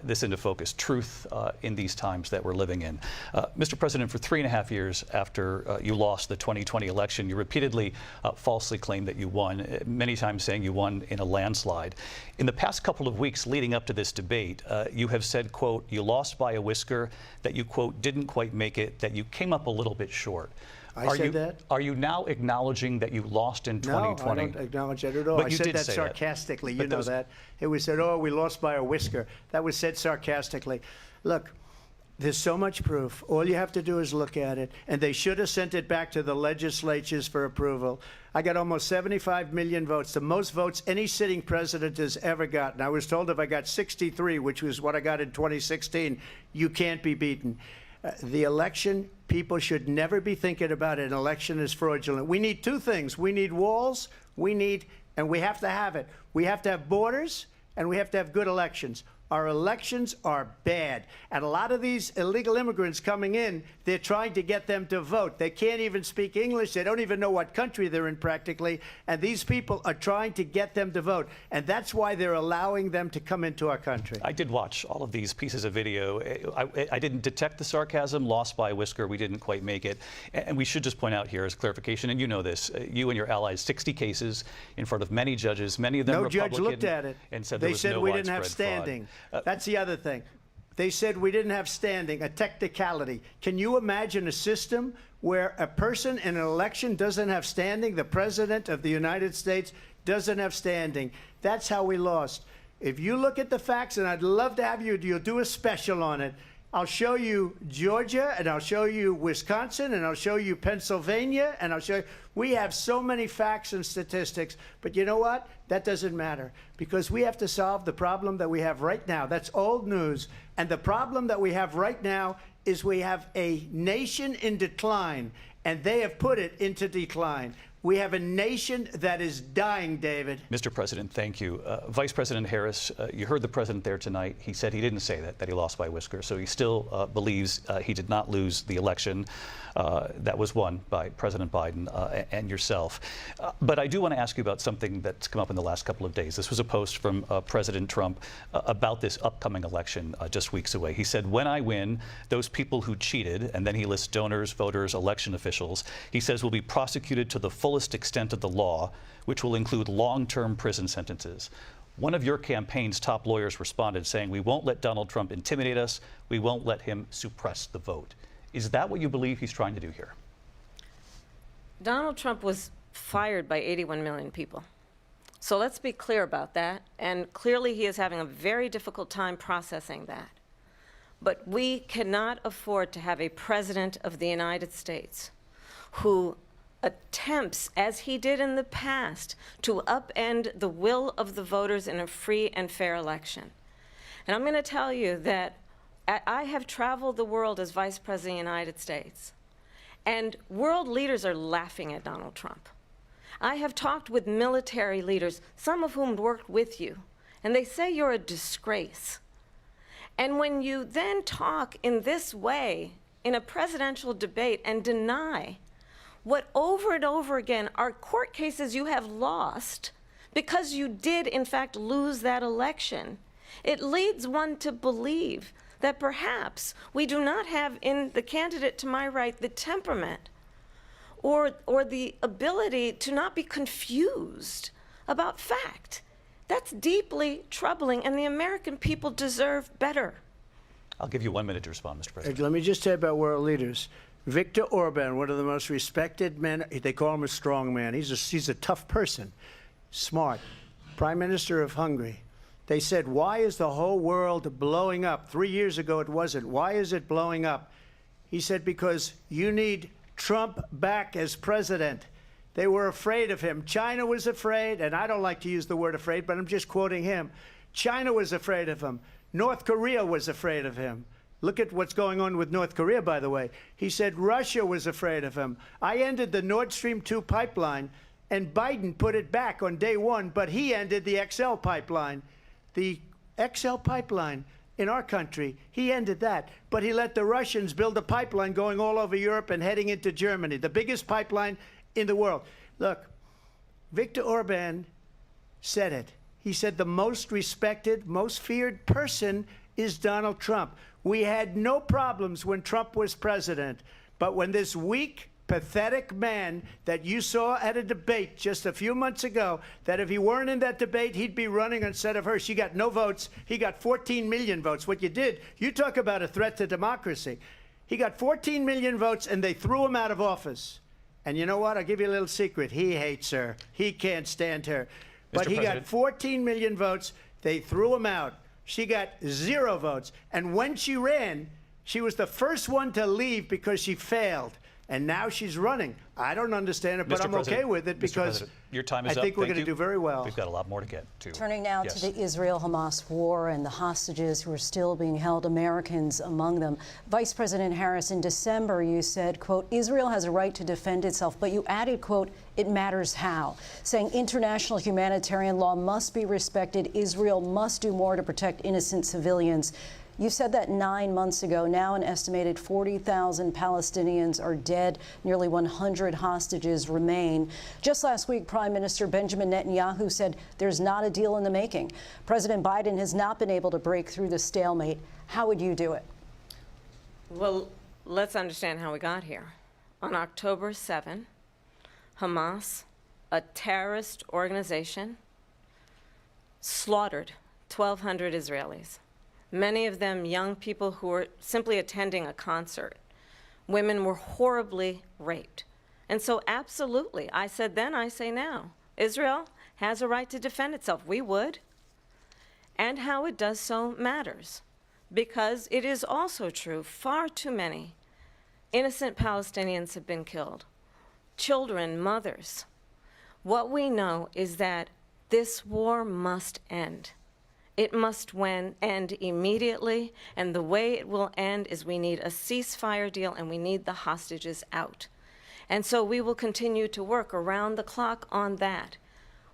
this into focus, truth in these times that we're living in. Mr. President, for 3.5 years after you lost the 2020 election, you repeatedly falsely claimed that you won, many times saying you won in a landslide. In the past couple of weeks leading up to this debate, you have said, quote, you lost by a whisker, that you, quote, didn't quite make it, that you came up a little bit short. I said that? Are you now acknowledging that you lost in 2020? No, I don't acknowledge that at all. But I you said did that say sarcastically. That. You know that. It was said, oh, we lost by a whisker. That was said sarcastically. Look, there's so much proof. All you have to do is look at it. And they should have sent it back to the legislatures for approval. I got almost 75 million votes, the most votes any sitting president has ever gotten. I was told if I got 63, which was what I got in 2016, you can't be beaten. The election, people should never be thinking about an election as fraudulent. We need two things. We need walls, and we have to have it. We have to have borders, and we have to have good elections. Our elections are bad. And a lot of these illegal immigrants coming in, they're trying to get them to vote. They can't even speak English. They don't even know what country they're in practically. And these people are trying to get them to vote. And that's why they're allowing them to come into our country. I did watch all of these pieces of video. I didn't detect the sarcasm, lost by a whisker, we didn't quite make it. And we should just point out here as clarification, and you know this, you and your allies, 60 cases in front of many judges, many of them no Republican. Judge looked at it. And said they there was said no we didn't have widespread fraud. standing. That's the other thing. They said we didn't have standing, a technicality. Can you imagine a system where a person in an election doesn't have standing? The President of the United States doesn't have standing. That's how we lost. If you look at the facts, and I'd love to have you'll do a special on it. I'll show you Georgia, and I'll show you Wisconsin, and I'll show you Pennsylvania, and I'll show you. We have so many facts and statistics, but you know what? That doesn't matter, because we have to solve the problem that we have right now. That's old news. And the problem that we have right now is we have a nation in decline, and they have put it into decline. We have a nation that is dying, David. Mr. President, thank you. Vice President Harris, you heard the president there tonight. He said he didn't say that he lost by a whisker. So he still believes he did not lose the election that was won by President Biden and yourself. But I do want to ask you about something that's come up in the last couple of days. This was a post from President Trump about this upcoming election just weeks away. He said, when I win, those people who cheated, and then he lists donors, voters, election officials, he says will be prosecuted to the fullest extent of the law, which will include long-term prison sentences. One of your campaign's top lawyers responded saying, we won't let Donald Trump intimidate us. We won't let him suppress the vote. Is that what you believe he's trying to do here? Donald Trump was fired by 81 million people. So let's be clear about that. And clearly he is having a very difficult time processing that. But we cannot afford to have a president of the United States who attempts, as he did in the past, to upend the will of the voters in a free and fair election. And I'm going to tell you that I have traveled the world as Vice President of the United States, and world leaders are laughing at Donald Trump. I have talked with military leaders, some of whom worked with you, and they say you're a disgrace. And when you then talk in this way in a presidential debate and deny what over and over again are court cases you have lost because you did in fact lose that election, it leads one to believe that perhaps we do not have in the candidate to my right the temperament or the ability to not be confused about fact. That's deeply troubling, and the American people deserve better. I'll give you 1 minute to respond, Mr. President. Let me just say about world leaders. Viktor Orban, one of the most respected men, they call him a strong man. He's a tough person, smart, Prime Minister of Hungary. They said, why is the whole world blowing up? 3 years ago it wasn't. Why is it blowing up? He said, because you need Trump back as president. They were afraid of him. China was afraid, and I don't like to use the word afraid, but I'm just quoting him. China was afraid of him. North Korea was afraid of him. Look at what's going on with North Korea, by the way. He said Russia was afraid of him. I ended the Nord Stream 2 pipeline, and Biden put it back on day one, but he ended the XL pipeline. The XL pipeline in our country, he ended that. But he let the Russians build a pipeline going all over Europe and heading into Germany, the biggest pipeline in the world. Look, Viktor Orban said it. He said the most respected, most feared person is Donald Trump. We had no problems when Trump was president, but when this weak, pathetic man that you saw at a debate just a few months ago, that if he weren't in that debate, he'd be running instead of her. She got no votes. He got 14 million votes. What you did, you talk about a threat to democracy. He got 14 million votes, and they threw him out of office. And you know what? I'll give you a little secret. He hates her. He can't stand her. But he got 14 million votes. They threw him out. She got 0 votes. And when she ran, she was the first one to leave because she failed. And now she's running. I don't understand it, but I'm okay with it because your time is I think up. we're going to do very well. We've got a lot more to get to. Turning now to the Israel-Hamas war and the hostages who are still being held, Americans among them. Vice President Harris, in December, you said, quote, Israel has a right to defend itself, but you added, quote, it matters how, saying international humanitarian law must be respected. Israel must do more to protect innocent civilians. You said that 9 months ago. Now an estimated 40,000 Palestinians are dead. Nearly 100 hostages remain. Just last week, Prime Minister Benjamin Netanyahu said there's not a deal in the making. President Biden has not been able to break through the stalemate. How would you do it? Well, let's understand how we got here. On October 7, Hamas, a terrorist organization, slaughtered 1,200 Israelis. Many of them young people who were simply attending a concert. Women were horribly raped. And so absolutely, I said then, I say now, Israel has a right to defend itself. We would. And how it does so matters. Because it is also true, far too many innocent Palestinians have been killed. Children, mothers. What we know is that this war must end. It must end immediately, and the way it will end is we need a ceasefire deal and we need the hostages out. And so we will continue to work around the clock on that.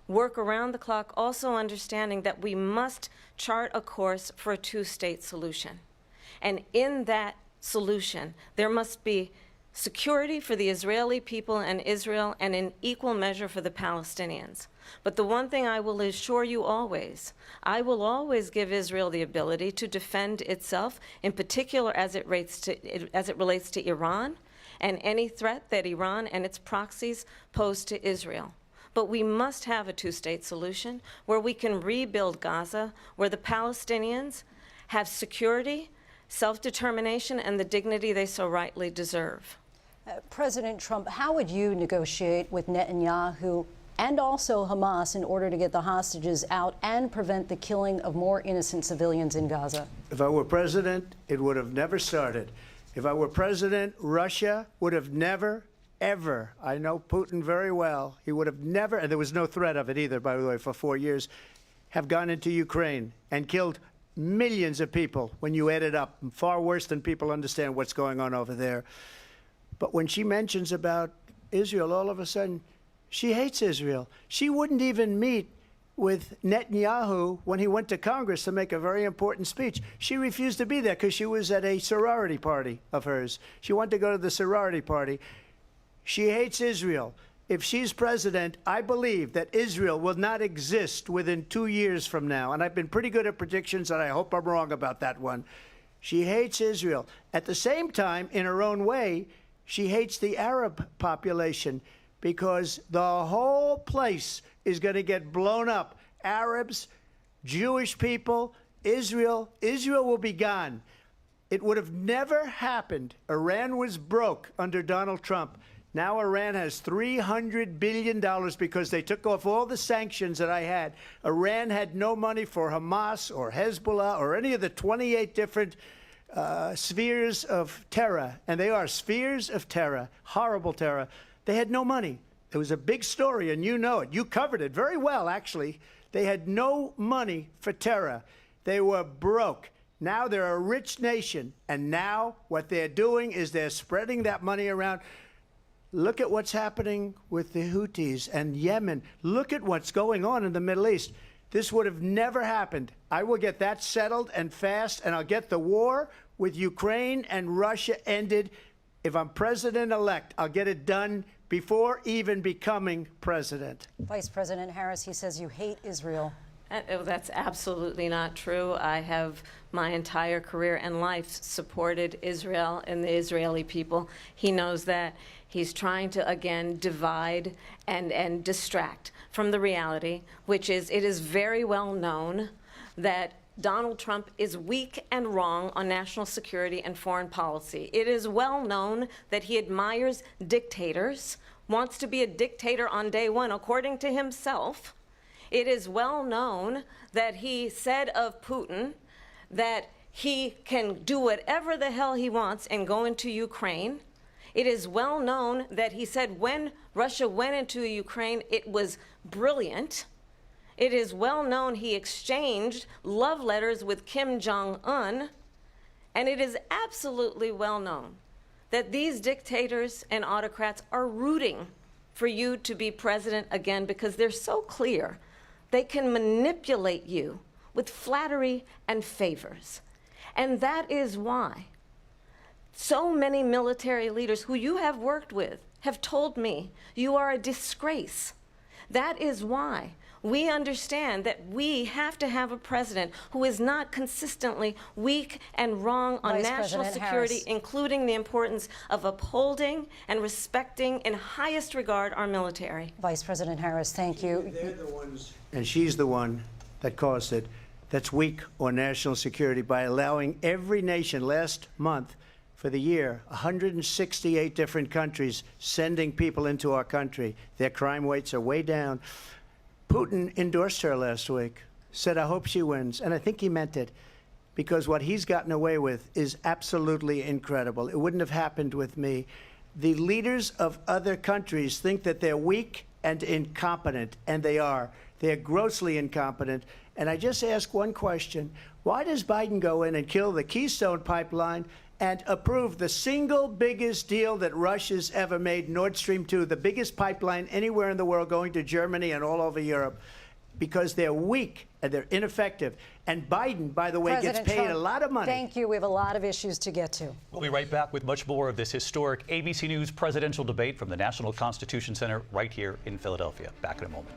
Work around the clock, also understanding that we must chart a course for a two-state solution. And in that solution, there must be security for the Israeli people and Israel, and in equal measure for the Palestinians. But the one thing I will assure you always, I will always give Israel the ability to defend itself, in particular as it relates to Iran and any threat that Iran and its proxies pose to Israel. But we must have a two-state solution where we can rebuild Gaza, where the Palestinians have security, self-determination, and the dignity they so rightly deserve. President Trump, how would you negotiate with Netanyahu and also Hamas in order to get the hostages out and prevent the killing of more innocent civilians in Gaza? If I were president, it would have never started. If I were president, Russia would have never, ever, I know Putin very well, he would have never, and there was no threat of it either, by the way, for 4 years, have gone into Ukraine and killed millions of people when you add it up, far worse than people understand what's going on over there. But when she mentions about Israel, all of a sudden, she hates Israel. She wouldn't even meet with Netanyahu when he went to Congress to make a very important speech. She refused to be there because she was at a sorority party of hers. She wanted to go to the sorority party. She hates Israel. If she's president, I believe that Israel will not exist within 2 years from now. And I've been pretty good at predictions, and I hope I'm wrong about that one. She hates Israel. At the same time, in her own way, she hates the Arab population because the whole place is going to get blown up. Arabs, Jewish people, Israel will be gone. It would have never happened. Iran was broke under Donald Trump. Now Iran has $300 billion because they took off all the sanctions that I had. Iran had no money for Hamas or Hezbollah or any of the 28 different spheres of terror. And they are spheres of terror, horrible terror. They had no money. It was a big story, and you know it. You covered it very well, actually. They had no money for terror. They were broke. Now they're a rich nation, and now what they're doing is they're spreading that money around. Look at what's happening with the Houthis and Yemen. Look at what's going on in the Middle East. This would have never happened. I will get that settled and fast, and I'll get the war with Ukraine and Russia ended. If I'm president-elect, I'll get it done before even becoming president. Vice President Harris, he says you hate Israel. That's absolutely not true. I have my entire career and life supported Israel and the Israeli people. He knows that. He's trying to, again, divide and distract from the reality, which is it is very well known that Donald Trump is weak and wrong on national security and foreign policy. It is well known that he admires dictators, wants to be a dictator on day one, according to himself. It is well known that he said of Putin that he can do whatever the hell he wants and go into Ukraine. It is well known that he said when Russia went into Ukraine, it was brilliant. It is well known he exchanged love letters with Kim Jong-un. And it is absolutely well known that these dictators and autocrats are rooting for you to be president again because they're so clear. They can manipulate you with flattery and favors. And that is why so many military leaders who you have worked with have told me you are a disgrace. That is why we understand that we have to have a president who is not consistently weak and wrong on national security, including the importance of upholding and respecting in highest regard our military. Vice President Harris, thank you. They're the ones, and she's the one that caused it, that's weak on national security by allowing every nation last month for the year, 168 different countries sending people into our country. Their crime rates are way down. Putin endorsed her last week, said, I hope she wins. And I think he meant it, because what he's gotten away with is absolutely incredible. It wouldn't have happened with me. The leaders of other countries think that they're weak and incompetent, and they are. They're grossly incompetent. And I just ask one question. Why does Biden go in and kill the Keystone Pipeline and approve the single biggest deal that Russia's ever made, Nord Stream 2, the biggest pipeline anywhere in the world going to Germany and all over Europe? Because they're weak and they're ineffective. And Biden, by the way, President gets paid Trump, a lot of money. Thank you. We have a lot of issues to get to. We'll be right back with much more of this historic ABC News presidential debate from the National Constitution Center right here in Philadelphia. Back in a moment.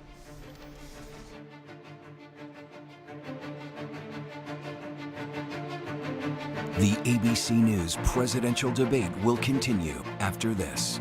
The ABC News presidential debate will continue after this.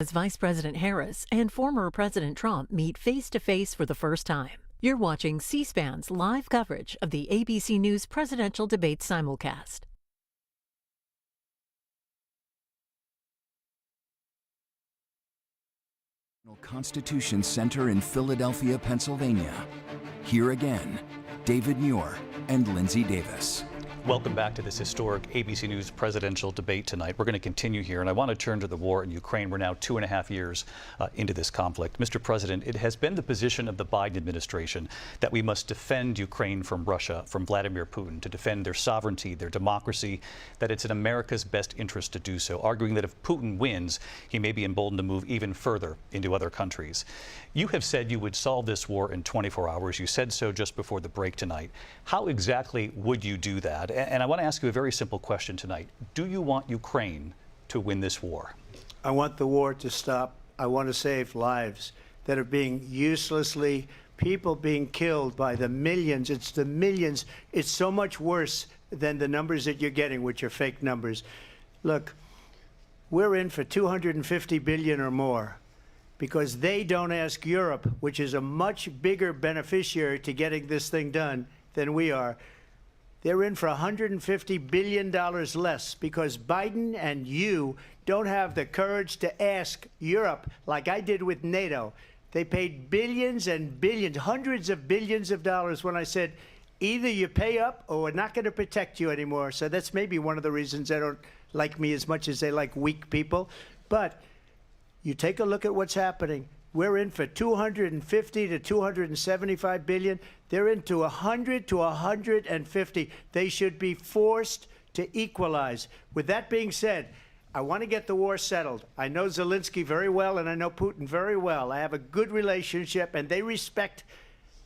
As Vice President Harris and former President Trump meet face-to-face for the first time. You're watching C-SPAN's live coverage of the ABC News presidential debate simulcast. Constitution Center in Philadelphia, Pennsylvania. Here again, David Muir and Lindsay Davis. Welcome back to this historic ABC News presidential debate tonight. We're going to continue here, and I want to turn to the war in Ukraine. We're now 2.5 years into this conflict. Mr. President, it has been the position of the Biden administration that we must defend Ukraine from Russia, from Vladimir Putin, to defend their sovereignty, their democracy, that it's in America's best interest to do so, arguing that if Putin wins, he may be emboldened to move even further into other countries. You have said you would solve this war in 24 hours. You said so just before the break tonight. How exactly would you do that? And I want to ask you a very simple question tonight. Do you want Ukraine to win this war? I want the war to stop. I want to save lives that are being uselessly, people being killed by the millions. It's the millions. It's so much worse than the numbers that you're getting, which are fake numbers. Look, we're in for 250 billion or more because they don't ask Europe, which is a much bigger beneficiary to getting this thing done than we are. They're in for $150 billion less because Biden and you don't have the courage to ask Europe like I did with NATO. They paid billions and billions, hundreds of billions of dollars when I said, either you pay up or we're not going to protect you anymore. So that's maybe one of the reasons they don't like me as much as they like weak people. But you take a look at what's happening. We're in for 250 to 275 billion. They're into 100 to 150. They should be forced to equalize. With that being said, I want to get the war settled. I know Zelensky very well, and I know Putin very well. I have a good relationship, and they respect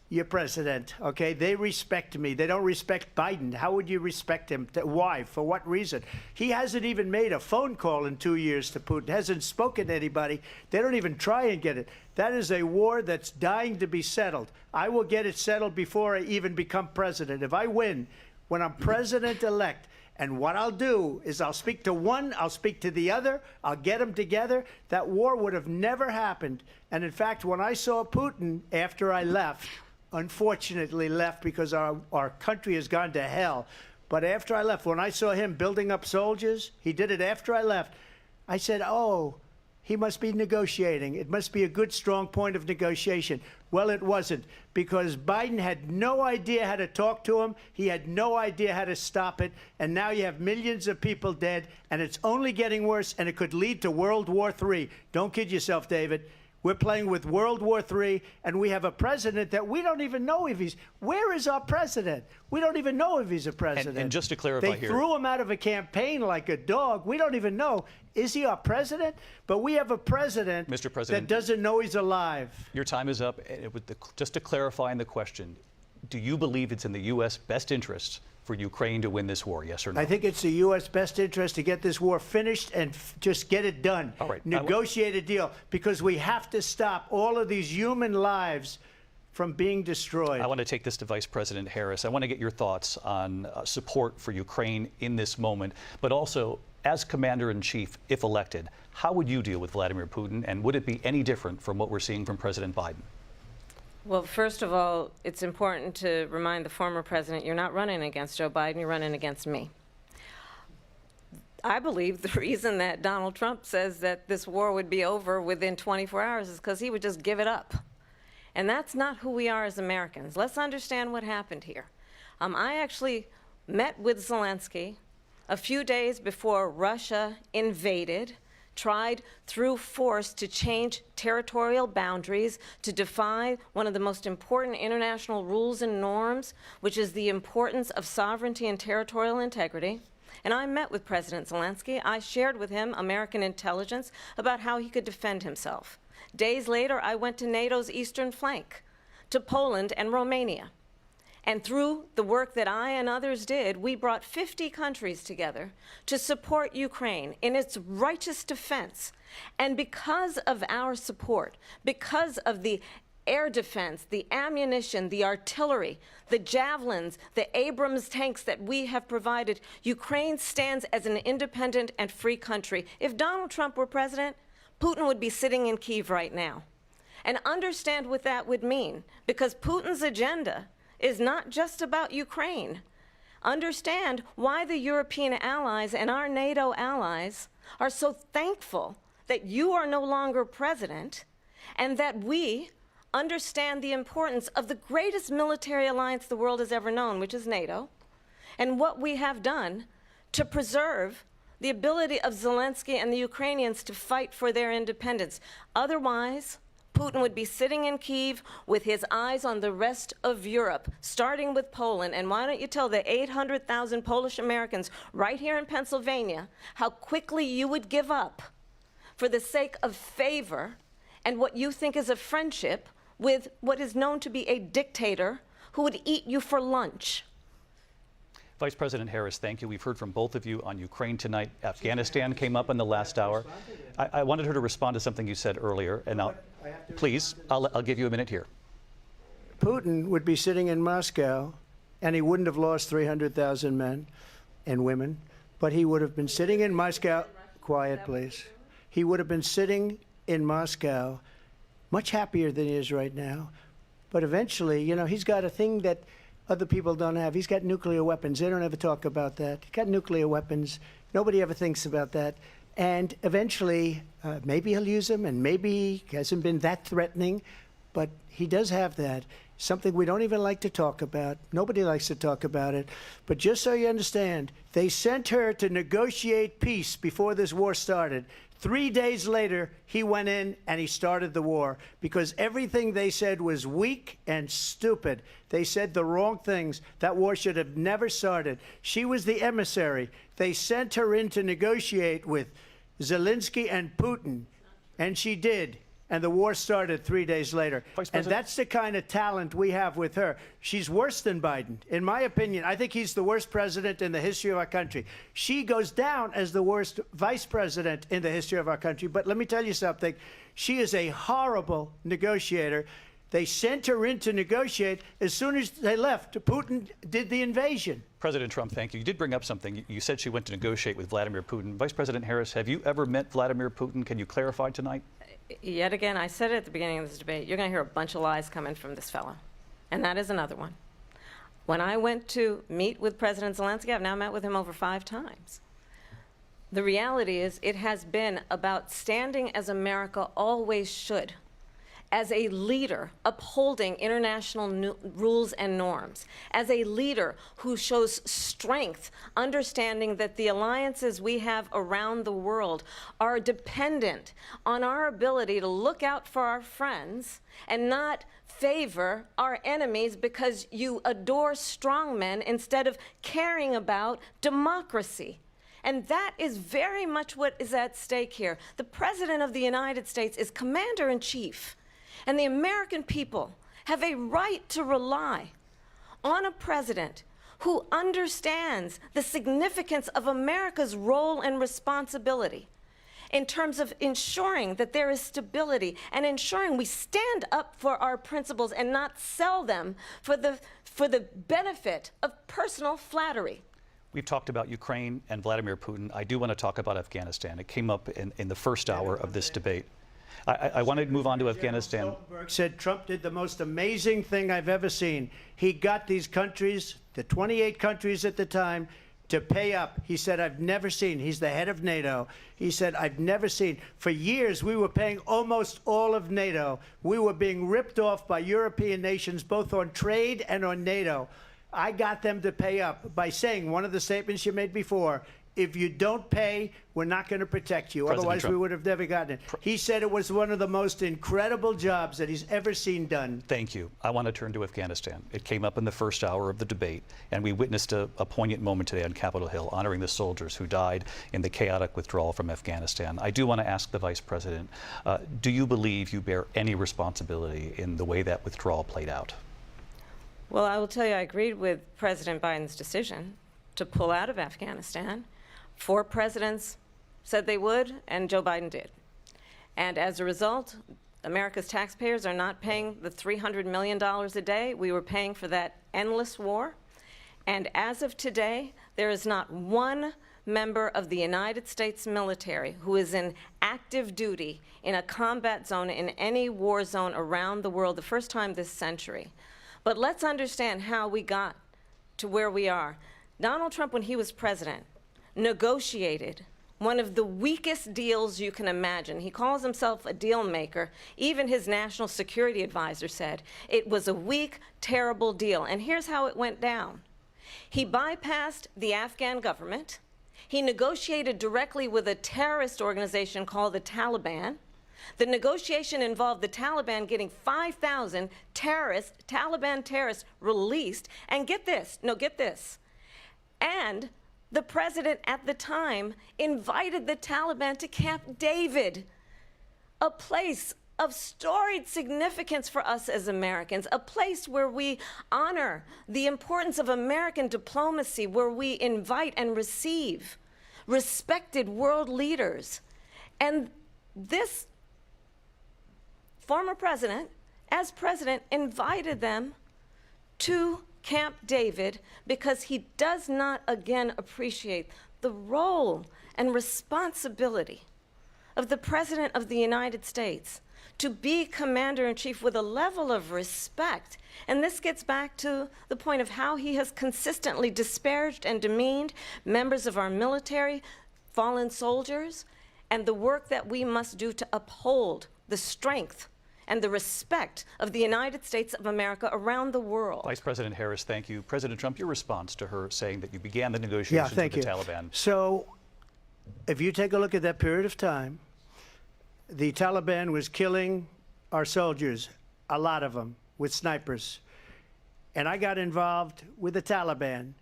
your president, okay? They respect me. They don't respect Biden. How would you respect him? Why? For what reason? He hasn't even made a phone call in 2 years to Putin, hasn't spoken to anybody. They don't even try and get it. That is a war that's dying to be settled. I will get it settled before I even become president. If I win, when I'm president-elect, and what I'll do is I'll speak to one, I'll speak to the other, I'll get them together. That war would have never happened. And in fact, when I saw Putin after I left, unfortunately left because our country has gone to hell. But after I left, when I saw him building up soldiers, he did it after I left, I said, oh, he must be negotiating. It must be a good, strong point of negotiation. Well, it wasn't, because Biden had no idea how to talk to him. He had no idea how to stop it. And now you have millions of people dead, and it's only getting worse, and it could lead to World War III. Don't kid yourself, David. We're playing with World War III, and we have a president that we don't even know if he's... Where is our president? We don't even know if he's a president. And just to clarify they here... They threw him out of a campaign like a dog. We don't even know. Is he our president? But we have a president, Mr. President, that doesn't know he's alive. Your time is up. Just to clarify in the question, do you believe it's in the U.S. best interest for Ukraine to win this war, yes or no? I think it's the U.S. best interest to get this war finished and just get it done. All right. Negotiate a deal, because we have to stop all of these human lives from being destroyed. I want to take this to Vice President Harris. I want to get your thoughts on support for Ukraine in this moment, but also, as Commander-in-Chief, if elected, how would you deal with Vladimir Putin, and would it be any different from what we're seeing from President Biden? Well, first of all, it's important to remind the former president you're not running against Joe Biden, you're running against me. I believe the reason that Donald Trump says that this war would be over within 24 hours is because he would just give it up. And that's not who we are as Americans. Let's understand what happened here. I actually met with Zelensky a few days before Russia invaded, tried through force to change territorial boundaries, to defy one of the most important international rules and norms, which is the importance of sovereignty and territorial integrity. And I met with President Zelensky. I shared with him American intelligence about how he could defend himself. Days later, I went to NATO's eastern flank, to Poland and Romania. And through the work that I and others did, we brought 50 countries together to support Ukraine in its righteous defense. And because of our support, because of the air defense, the ammunition, the artillery, the javelins, the Abrams tanks that we have provided, Ukraine stands as an independent and free country. If Donald Trump were president, Putin would be sitting in Kyiv right now. And understand what that would mean, because Putin's agenda is not just about Ukraine. Understand why the European allies and our NATO allies are so thankful that you are no longer president, and that we understand the importance of the greatest military alliance the world has ever known, which is NATO, and what we have done to preserve the ability of Zelensky and the Ukrainians to fight for their independence. Otherwise, Putin would be sitting in Kyiv with his eyes on the rest of Europe, starting with Poland. And why don't you tell the 800,000 Polish Americans right here in Pennsylvania how quickly you would give up for the sake of favor and what you think is a friendship with what is known to be a dictator who would eat you for lunch. Vice President Harris, thank you. We've heard from both of you on Ukraine tonight. Afghanistan came up in the last hour. I wanted her to respond to something you said earlier, and I'll give you a minute here. Putin would be sitting in Moscow, and he wouldn't have lost 300,000 men and women, but he would have been sitting in Moscow. Quiet, please. He would have been sitting in Moscow, much happier than he is right now. But eventually, you know, he's got a thing that other people don't have. He's got nuclear weapons. They don't ever talk about that. He's got nuclear weapons. Nobody ever thinks about that. And eventually, maybe he'll use them, and maybe he hasn't been that threatening, but he does have that. Something we don't even like to talk about. Nobody likes to talk about it. But just so you understand, they sent her to negotiate peace before this war started. 3 days later, he went in and he started the war because everything they said was weak and stupid. They said the wrong things. That war should have never started. She was the emissary. They sent her in to negotiate with Zelensky and Putin, and she did. And the war started 3 days later. And that's the kind of talent we have with her. She's worse than Biden. In my opinion, I think he's the worst president in the history of our country. She goes down as the worst vice president in the history of our country. But let me tell you something. She is a horrible negotiator. They sent her in to negotiate. As soon as they left, Putin did the invasion. President Trump, thank you. You did bring up something. You said she went to negotiate with Vladimir Putin. Vice President Harris, have you ever met Vladimir Putin? Can you clarify tonight? Yet again, I said it at the beginning of this debate, you're going to hear a bunch of lies coming from this fellow. And that is another one. When I went to meet with President Zelensky, I've now met with him over 5 times. The reality is it has been about standing as America always should, as a leader upholding international rules and norms, as a leader who shows strength, understanding that the alliances we have around the world are dependent on our ability to look out for our friends and not favor our enemies because you adore strongmen instead of caring about democracy. And that is very much what is at stake here. The President of the United States is commander-in-chief. And the American people have a right to rely on a president who understands the significance of America's role and responsibility in terms of ensuring that there is stability and ensuring we stand up for our principles and not sell them for the benefit of personal flattery. We've talked about Ukraine and Vladimir Putin. I do want to talk about Afghanistan. It came up in the first hour of this debate. I want to move on to Afghanistan. Stoltenberg said Trump did the most amazing thing I've ever seen. He got these countries, the 28 countries at the time, to pay up. He said, I've never seen. He's the head of NATO. He said, I've never seen. For years, we were paying almost all of NATO. We were being ripped off by European nations, both on trade and on NATO. I got them to pay up by saying one of the statements you made before, if you don't pay, we're not going to protect you. President Otherwise, Trump. we would have never gotten it. He said it was one of the most incredible jobs that he's ever seen done. Thank you. I want to turn to Afghanistan. It came up in the first hour of the debate, and we witnessed a poignant moment today on Capitol Hill, honoring the soldiers who died in the chaotic withdrawal from Afghanistan. I do want to ask the Vice President, do you believe you bear any responsibility in the way that withdrawal played out? Well, I will tell you, I agreed with President Biden's decision to pull out of Afghanistan. 4 presidents said they would, and Joe Biden did. And as a result, America's taxpayers are not paying the $300 million a day we were paying for that endless war. And as of today, there is not one member of the United States military who is in active duty in a combat zone in any war zone around the world, the first time this century. But let's understand how we got to where we are. Donald Trump, when he was president, negotiated one of the weakest deals you can imagine. He calls himself a deal maker. Even his national security advisor said it was a weak, terrible deal. And here's how it went down. He bypassed the Afghan government. He negotiated directly with a terrorist organization called the Taliban. The negotiation involved the Taliban getting 5,000 Taliban terrorists released. And get this, and the president at the time invited the Taliban to Camp David, a place of storied significance for us as Americans, a place where we honor the importance of American diplomacy, where we invite and receive respected world leaders. And this former president, as president, invited them to Camp David because he does not again appreciate the role and responsibility of the President of the United States to be commander-in-chief with a level of respect. And this gets back to the point of how he has consistently disparaged and demeaned members of our military, fallen soldiers, and the work that we must do to uphold the strength and the respect of the United States of America around the world. Vice President Harris, thank you. President Trump, your response to her saying that you began the negotiations with the Taliban. So if you take a look at that period of time, the Taliban was killing our soldiers, a lot of them, with snipers. And I got involved with the Taliban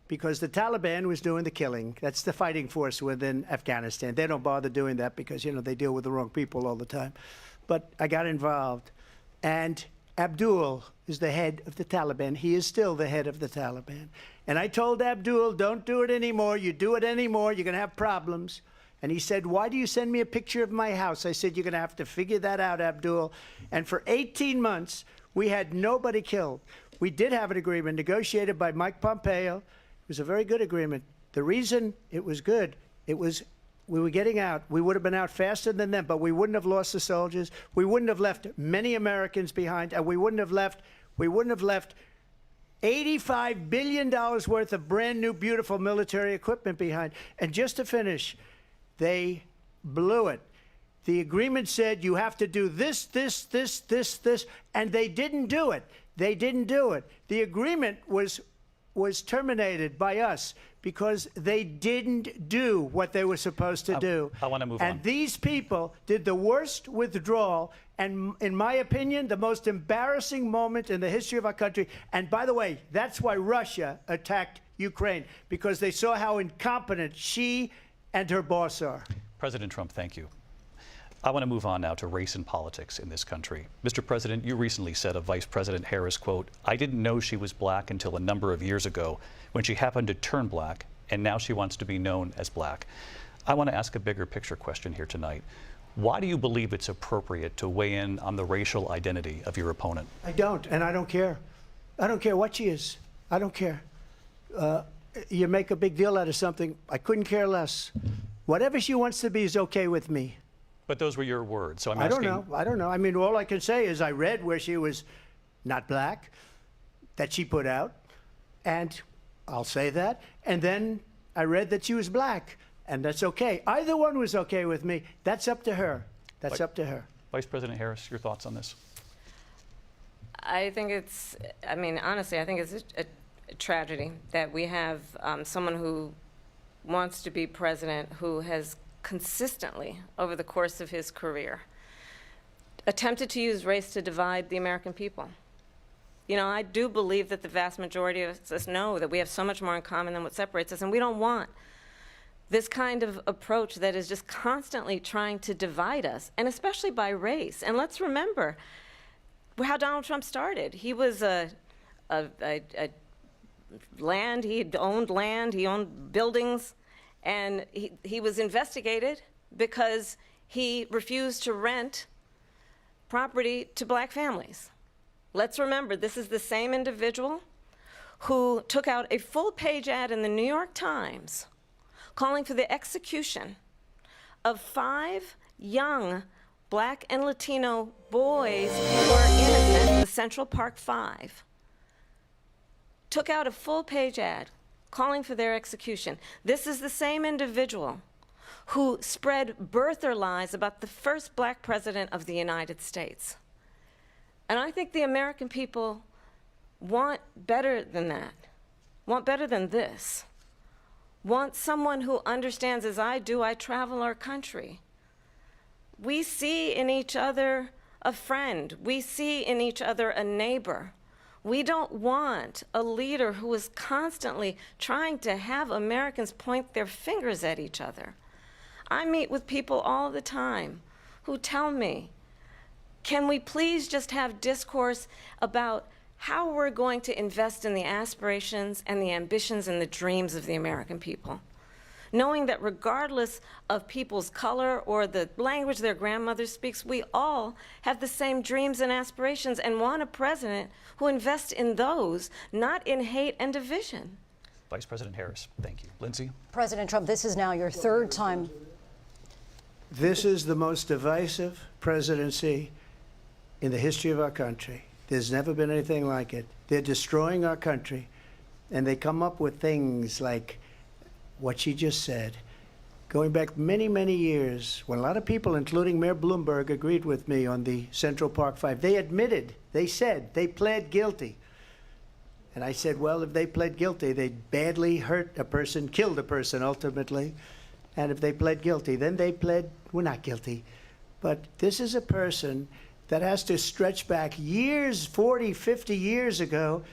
because the Taliban was doing the killing. That's the fighting force within Afghanistan. They don't bother doing that because, you know, they deal with the wrong people all the time. But I got involved. And Abdul is the head of the Taliban. He is still the head of the Taliban. And I told Abdul, don't do it anymore. You do it anymore, you're going to have problems. And he said, why do you send me a picture of my house? I said, you're going to have to figure that out, Abdul. And for 18 months, we had nobody killed. We did have an agreement negotiated by Mike Pompeo. It was a very good agreement. The reason it was good, it was we were getting out. We would have been out faster than them, but we wouldn't have lost the soldiers. We wouldn't have left many Americans behind, and we wouldn't have left $85 billion worth of brand new, beautiful military equipment behind. And just to finish, they blew it. The agreement said you have to do this, this, this, this, this, and they didn't do it. They didn't do it. The agreement was terminated by us because they didn't do what they were supposed to do. I want to move on. And these people did the worst withdrawal and, in my opinion, the most embarrassing moment in the history of our country. And by the way, that's why Russia attacked Ukraine, because they saw how incompetent she and her boss are. President Trump, thank you. I want to move on now to race and politics in this country. Mr. President, you recently said of Vice President Harris, quote, I didn't know she was black until a number of years ago when she happened to turn black, and now she wants to be known as black. I want to ask a bigger picture question here tonight. Why do you believe it's appropriate to weigh in on the racial identity of your opponent? I don't, and I don't care. I don't care what she is. I don't care. You make a big deal out of something, I couldn't care less. Whatever she wants to be is okay with me. But those were your words, so I'm asking. asking. I don't know. I mean, all I can say is I read where she was not black, that she put out, and I'll say that. And then I read that she was black, and that's okay. Either one was okay with me. That's up to her. That's up to her. Vice President Harris, your thoughts on this? I think it's, I mean, honestly, I think it's a tragedy that we have someone who wants to be president who has consistently, over the course of his career, attempted to use race to divide the American people. You know, I do believe that the vast majority of us know that we have so much more in common than what separates us, and we don't want this kind of approach that is just constantly trying to divide us, and especially by race. And let's remember how Donald Trump started. He was land, he owned buildings, and he was investigated because he refused to rent property to black families. Let's remember, this is the same individual who took out a full-page ad in the New York Times calling for the execution of 5 young Black and Latino boys who were innocent, the Central Park 5, took out a full-page ad calling for their execution. This is the same individual who spread birther lies about the first Black president of the United States. And I think the American people want better than that, want better than this, want someone who understands, as I do, I travel our country. We see in each other a friend. We see in each other a neighbor. We don't want a leader who is constantly trying to have Americans point their fingers at each other. I meet with people all the time who tell me, can we please just have discourse about how we're going to invest in the aspirations and the ambitions and the dreams of the American people? Knowing that regardless of people's color or the language their grandmother speaks, we all have the same dreams and aspirations and want a president who invests in those, not in hate and division. Vice President Harris, thank you. Lindsay? President Trump, this is now your third time. This is the most divisive presidency in the history of our country. There's never been anything like it. They're destroying our country, and they come up with things like what she just said. Going back many, many years, when a lot of people, including Mayor Bloomberg, agreed with me on the Central Park 5, they admitted, they said, they pled guilty. And I said, well, if they pled guilty, they badly hurt a person, killed a person ultimately. And if they pled guilty, then they pled, we're not guilty. But this is a person that has to stretch back years, 40, 50 years ago,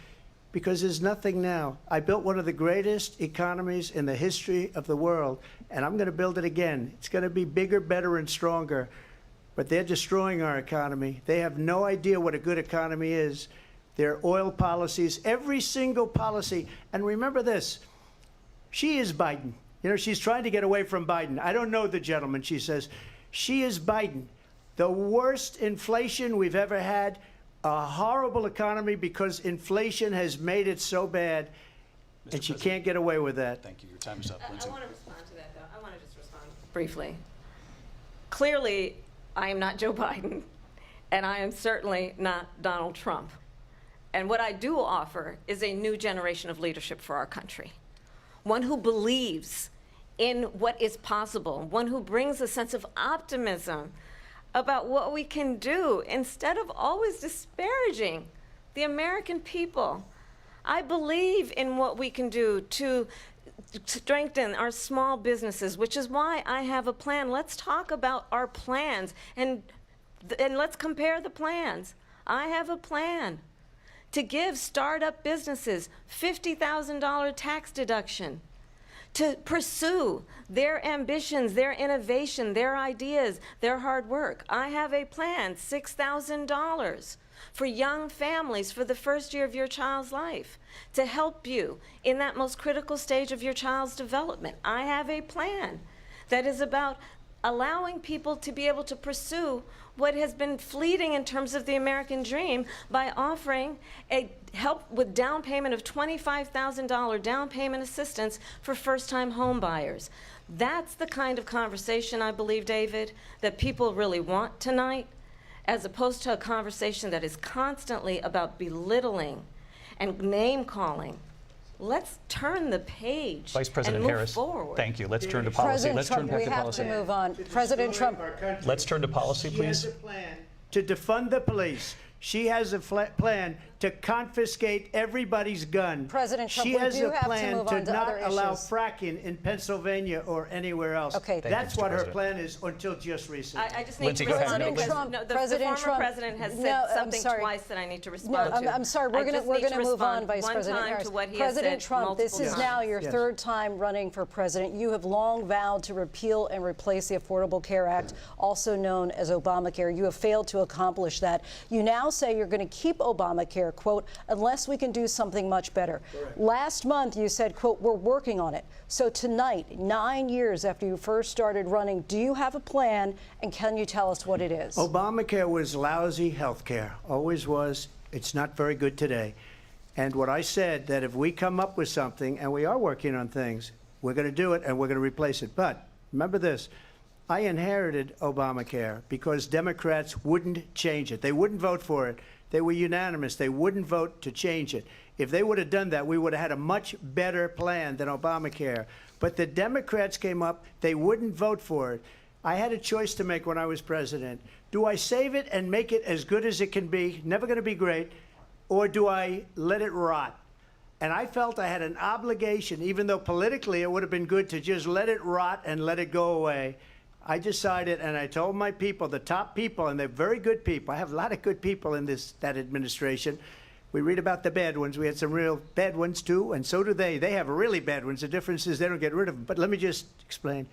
because there's nothing now. I built one of the greatest economies in the history of the world, and I'm going to build it again. It's going to be bigger, better, and stronger. But they're destroying our economy. They have no idea what a good economy is. Their oil policies, every single policy. And remember this, she is Biden. You know, she's trying to get away from Biden. I don't know the gentleman, she says. She is Biden. The worst inflation we've ever had, a horrible economy because inflation has made it so bad, and she can't get away with that. Thank you. Your time is up, Lindsay. I want to respond to that, though. I want to just respond briefly. Clearly, I am not Joe Biden, and I am certainly not Donald Trump. And what I do offer is a new generation of leadership for our country, one who believes in what is possible, one who brings a sense of optimism about what we can do instead of always disparaging the American people. I believe in what we can do to strengthen our small businesses, which is why I have a plan. Let's talk about our plans and let's compare the plans. I have a plan to give startup businesses $50,000 tax deduction, to pursue their ambitions, their innovation, their ideas, their hard work. I have a plan, $6,000 for young families for the first year of your child's life, to help you in that most critical stage of your child's development. I have a plan that is about allowing people to be able to pursue what has been fleeting in terms of the American dream by offering a help with down payment of $25,000 down payment assistance for first-time home buyers. That's the kind of conversation, I believe, David, that people really want tonight, as opposed to a conversation that is constantly about belittling and name-calling. Let's turn the page Vice President and move Harris, forward. thank you. Let's turn to policy. President Let's Trump, turn back we to have policy. to move on. President Trump. Let's turn to policy, She please. has a plan to defund the police. She has a plan to confiscate everybody's gun. President Trump, she we has do a have to plan move to on to not other allow issues. fracking in Pennsylvania or anywhere else. Okay. Thank you, That's Mr. what her President. plan is until just recently. I just need Lindsay, to go ahead. respond No, because Trump, the President former Trump, president has said no, I'm something sorry. twice that I need to No, respond to. I'm sorry. I We're just going need to move on, respond Vice one President time Harris. to what he President has said Trump, this multiple is times. now your Yes. third time running for president. You have long vowed to repeal and replace the Affordable Care Act, also known as Obamacare. You have failed to accomplish that. You now say you're going to keep Obamacare, quote, unless we can do something much better. Correct. Last month you said, quote, we're working on it. So tonight, 9 years after you first started running, do you have a plan, and can you tell us what it is? Obamacare was lousy health care, always was. It's not very good today. And what I said, that if we come up with something, and we are working on things, We're going to do it, and we're going to replace it. But remember this. I inherited Obamacare because Democrats wouldn't change it. They wouldn't vote for it. They were unanimous. They wouldn't vote to change it. If they would have done that, we would have had a much better plan than Obamacare. But the Democrats came up. They wouldn't vote for it. I had a choice to make when I was president. Do I save it and make it as good as it can be, never going to be great, or do I let it rot? And I felt I had an obligation, even though politically it would have been good to just let it rot and let it go away. I decided, and I told my people, the top people, and they're very good people. I have a lot of good people in that administration. We read about the bad ones. We had some real bad ones, too, and so do they. They have really bad ones. The difference is they don't get rid of them. But let me just explain.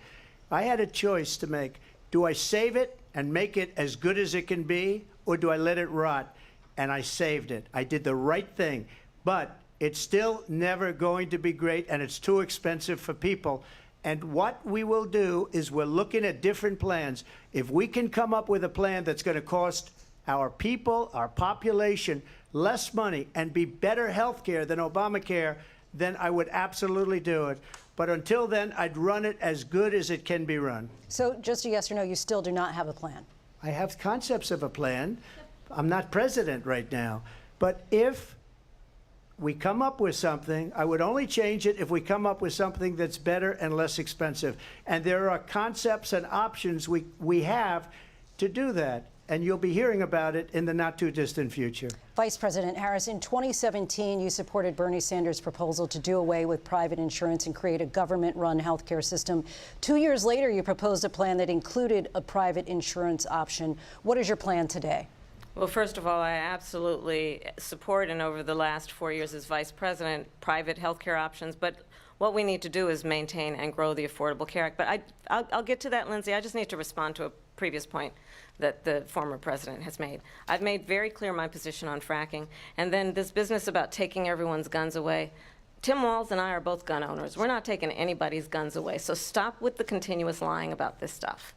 I had a choice to make. Do I save it and make it as good as it can be, or do I let it rot? And I saved it. I did the right thing. But it's still never going to be great, and it's too expensive for people. And what we will do is we're looking at different plans. If we can come up with a plan that's going to cost our people, our population, less money and be better health care than Obamacare, then I would absolutely do it. But until then, I'd run it as good as it can be run. So just a yes or no, you still do not have a plan? I have concepts of a plan. I'm not president right now. But if we come up with something, I would only change it if we come up with something that's better and less expensive. And there are concepts and options we have to do that. And you'll be hearing about it in the not-too-distant future. Vice President Harris, in 2017, you supported Bernie Sanders' proposal to do away with private insurance and create a government-run health care system. 2 years later, you proposed a plan that included a private insurance option. What is your plan today? Well, first of all, I absolutely support, and over the last 4 years as vice president, private health care options. But what we need to do is maintain and grow the Affordable Care Act. But I'll get to that, Lindsay. I just need to respond to a previous point that the former president has made. I've made very clear my position on fracking. And then this business about taking everyone's guns away. Tim Walz and I are both gun owners. We're not taking anybody's guns away. So stop with the continuous lying about this stuff.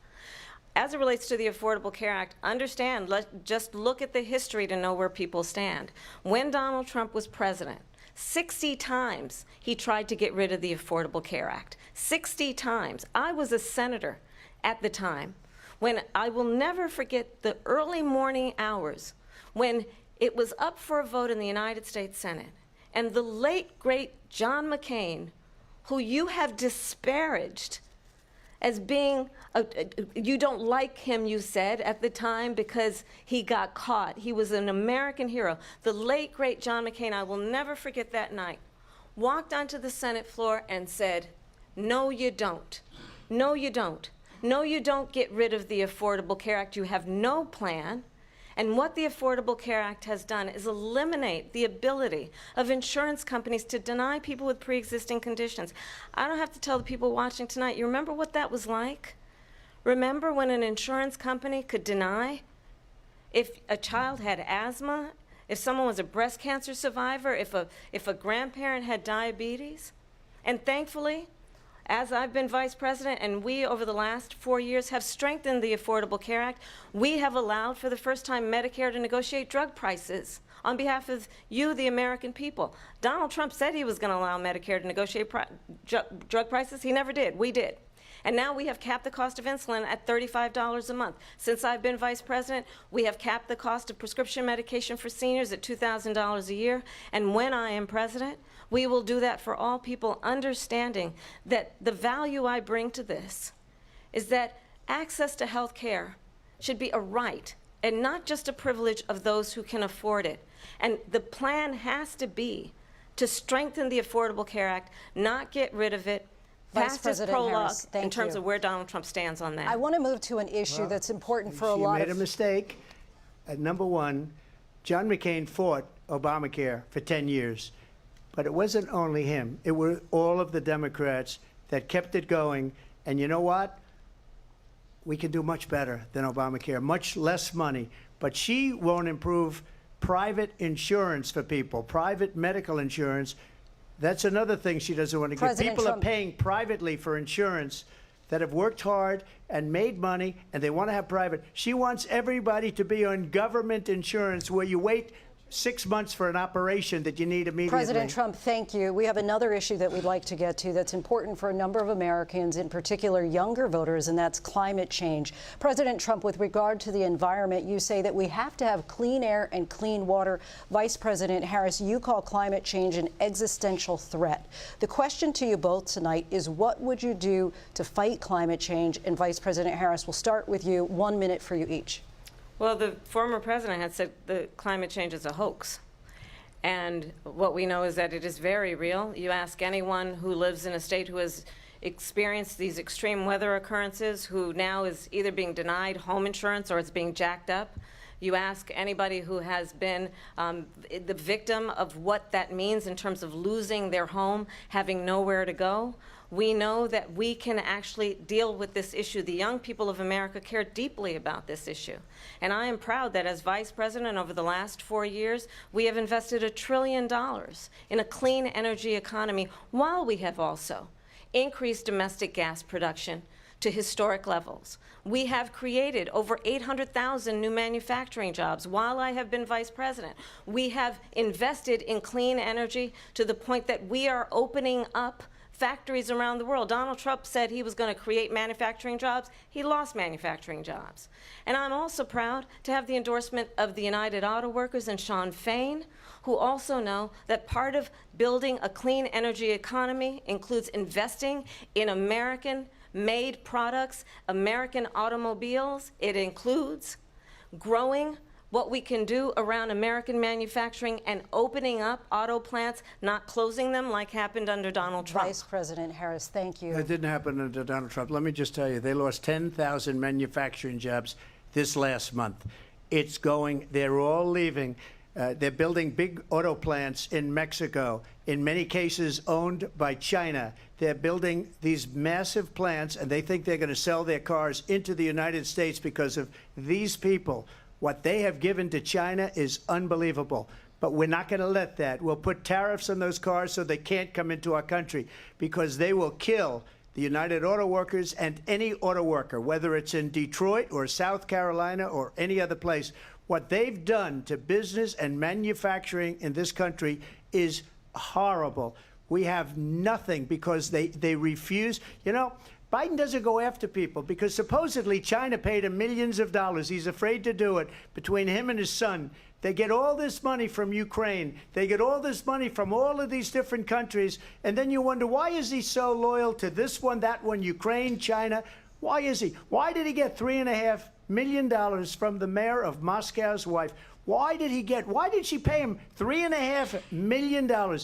As it relates to the Affordable Care Act, understand, just look at the history to know where people stand. When Donald Trump was president, 60 times he tried to get rid of the Affordable Care Act. 60 times. I was a senator at the time when I will never forget the early morning hours when it was up for a vote in the United States Senate. And the late, great John McCain, who you have disparaged as being, you don't like him, you said, at the time because he got caught. He was an American hero. The late, great John McCain, I will never forget that night, walked onto the Senate floor and said, no, you don't. No, you don't. No, you don't get rid of the Affordable Care Act. You have no plan. And what the Affordable Care Act has done is eliminate the ability of insurance companies to deny people with pre-existing conditions. I don't have to tell the people watching tonight, you remember what that was like? Remember when an insurance company could deny if a child had asthma, if someone was a breast cancer survivor, if a grandparent had diabetes? And thankfully, as I've been vice president, and we, over the last 4 years, have strengthened the Affordable Care Act, we have allowed, for the first time, Medicare to negotiate drug prices on behalf of you, the American people. Donald Trump said he was going to allow Medicare to negotiate drug prices. He never did. We did. And now we have capped the cost of insulin at $35 a month. Since I've been vice president, we have capped the cost of prescription medication for seniors at $2,000 a year. And when I am president, we will do that for all people, understanding that the value I bring to this is that access to health care should be a right and not just a privilege of those who can afford it. And the plan has to be to strengthen the Affordable Care Act, not get rid of it, Vice President Harris, in terms of where Donald Trump stands on that. I want to move to an issue that's important for a lot of... She made a mistake. Number one, John McCain fought Obamacare for 10 years. But it wasn't only him. It were all of the Democrats that kept it going. And you know what? We can do much better than Obamacare, much less money. But she won't improve private insurance for people, private medical insurance. That's another thing she doesn't want to give. People are paying privately for insurance that have worked hard and made money, and they want to have private. She wants everybody to be on government insurance where you wait 6 months for an operation that you need immediately. President Trump, thank you. We have another issue that we'd like to get to that's important for a number of Americans, in particular younger voters, and that's climate change. President Trump, with regard to the environment, you say that we have to have clean air and clean water. Vice President Harris, you call climate change an existential threat. The question to you both tonight is, what would you do to fight climate change? And Vice President Harris, we'll start with you. 1 minute for you each. Well, the former president had said that climate change is a hoax. And what we know is that it is very real. You ask anyone who lives in a state who has experienced these extreme weather occurrences, who now is either being denied home insurance or it's being jacked up. You ask anybody who has been the victim of what that means in terms of losing their home, having nowhere to go. We know that we can actually deal with this issue. The young people of America care deeply about this issue. And I am proud that as Vice President over the last 4 years, we have invested $1 trillion in a clean energy economy, while we have also increased domestic gas production to historic levels. We have created over 800,000 new manufacturing jobs while I have been Vice President. We have invested in clean energy to the point that we are opening up factories around the world. Donald Trump said he was going to create manufacturing jobs. He lost manufacturing jobs. And I'm also proud to have the endorsement of the United Auto Workers and Sean Fain, who also know that part of building a clean energy economy includes investing in American-made products, American automobiles. It includes growing what we can do around American manufacturing and opening up auto plants, not closing them like happened under Donald Trump. Vice President Harris, thank you. That didn't happen under Donald Trump. Let me just tell you, they lost 10,000 manufacturing jobs this last month. It's going, they're all leaving. They're building big auto plants in Mexico, in many cases owned by China. They're building these massive plants, and they think they're going to sell their cars into the United States because of these people. What they have given to China is unbelievable. But we're not going to let that. We'll put tariffs on those cars so they can't come into our country, because they will kill the United Auto Workers and any auto worker, whether it's in Detroit or South Carolina or any other place. What they've done to business and manufacturing in this country is horrible. We have nothing because they refuse. You know, Biden doesn't go after people because supposedly China paid him millions of dollars. He's afraid to do it. Between him and his son, they get all this money from Ukraine. They get all this money from all of these different countries. And then you wonder, why is he so loyal to this one, that one, Ukraine, China? Why is he? Why did he get $3.5 million from the mayor of Moscow's wife? Why did she pay him $3.5 million?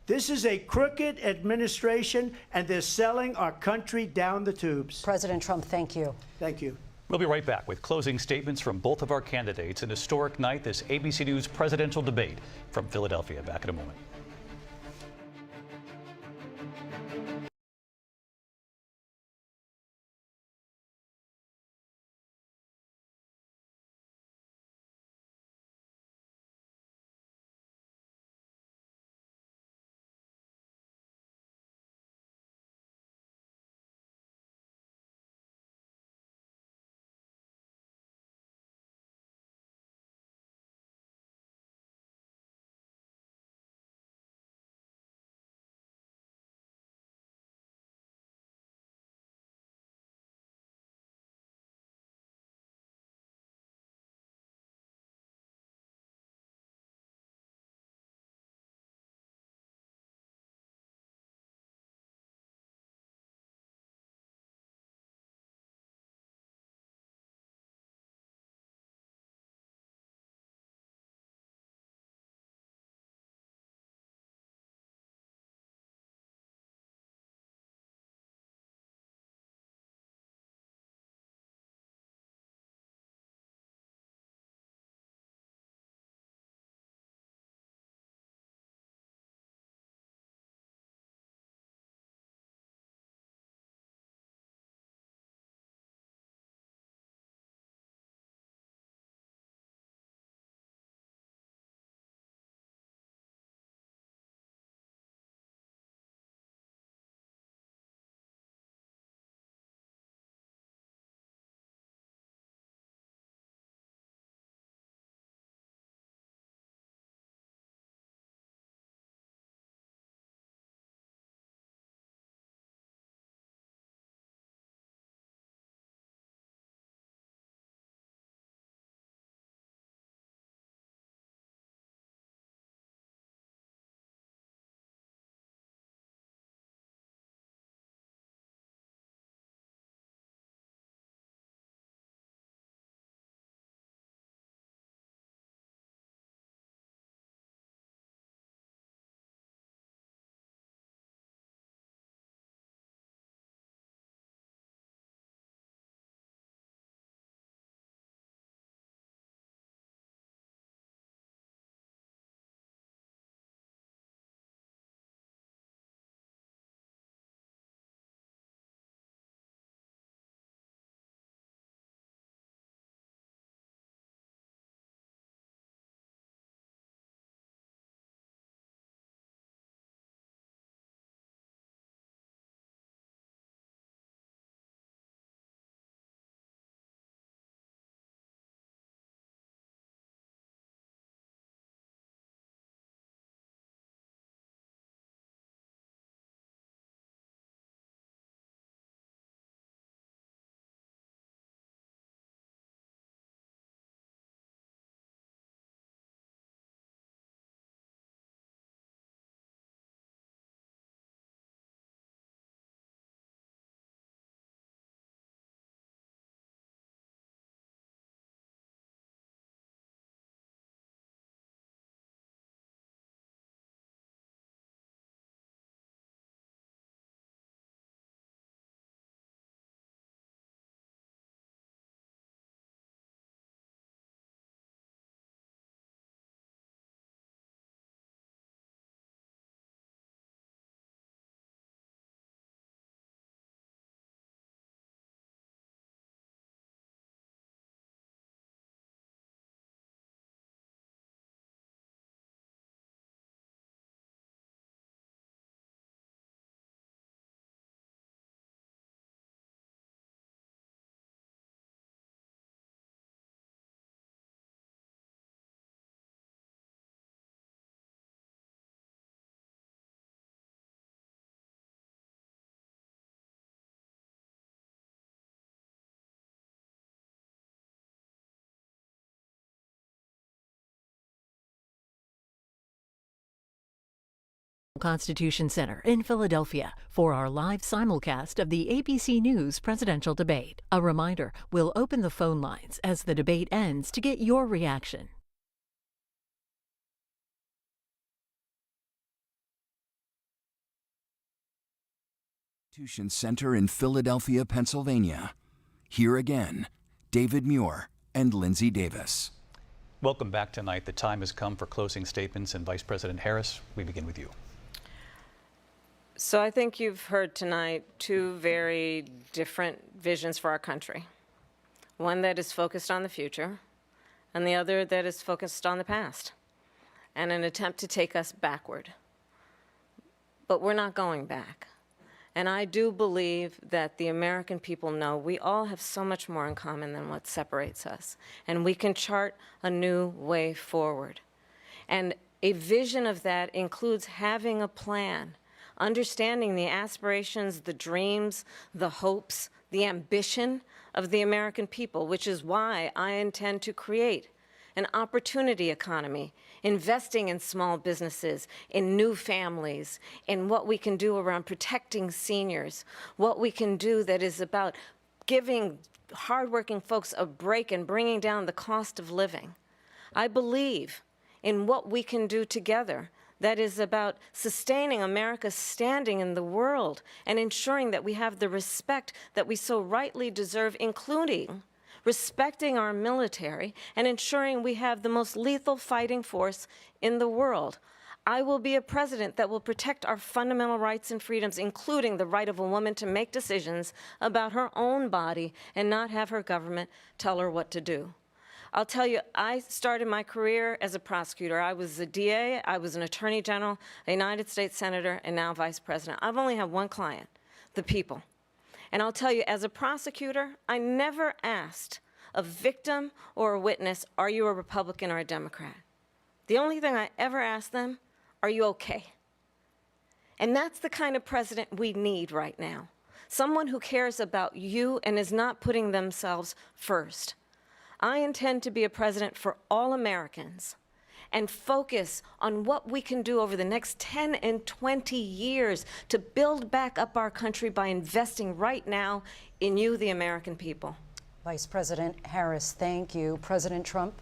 This is a crooked administration, and they're selling our country down the tubes. President Trump, thank you. Thank you. We'll be right back with closing statements from both of our candidates. An historic night, this ABC News presidential debate from Philadelphia. Back in a moment. Constitution Center in Philadelphia for our live simulcast of the ABC News presidential debate. A reminder, we'll open the phone lines as the debate ends to get your reaction. Constitution Center in Philadelphia, Pennsylvania. Here again, David Muir and Lindsay Davis. Welcome back tonight. The time has come for closing statements, and Vice President Harris, we begin with you. So I think you've heard tonight two very different visions for our country. One that is focused on the future, and the other that is focused on the past, and an attempt to take us backward. But we're not going back. And I do believe that the American people know we all have so much more in common than what separates us. And we can chart a new way forward. And a vision of that includes having a plan, understanding the aspirations, the dreams, the hopes, the ambition of the American people, which is why I intend to create an opportunity economy, investing in small businesses, in new families, in what we can do around protecting seniors, what we can do that is about giving hardworking folks a break and bringing down the cost of living. I believe in what we can do together that is about sustaining America's standing in the world and ensuring that we have the respect that we so rightly deserve, including respecting our military and ensuring we have the most lethal fighting force in the world. I will be a president that will protect our fundamental rights and freedoms, including the right of a woman to make decisions about her own body and not have her government tell her what to do. I'll tell you, I started my career as a prosecutor. I was a DA, I was an attorney general, a United States senator, and now vice president. I've only had one client, the people. And I'll tell you, as a prosecutor, I never asked a victim or a witness, are you a Republican or a Democrat? The only thing I ever asked them, are you okay? And that's the kind of president we need right now. Someone who cares about you and is not putting themselves first. I intend to be a president for all Americans and focus on what we can do over the next 10 and 20 years to build back up our country by investing right now in you, the American people. Vice President Harris, thank you. President Trump?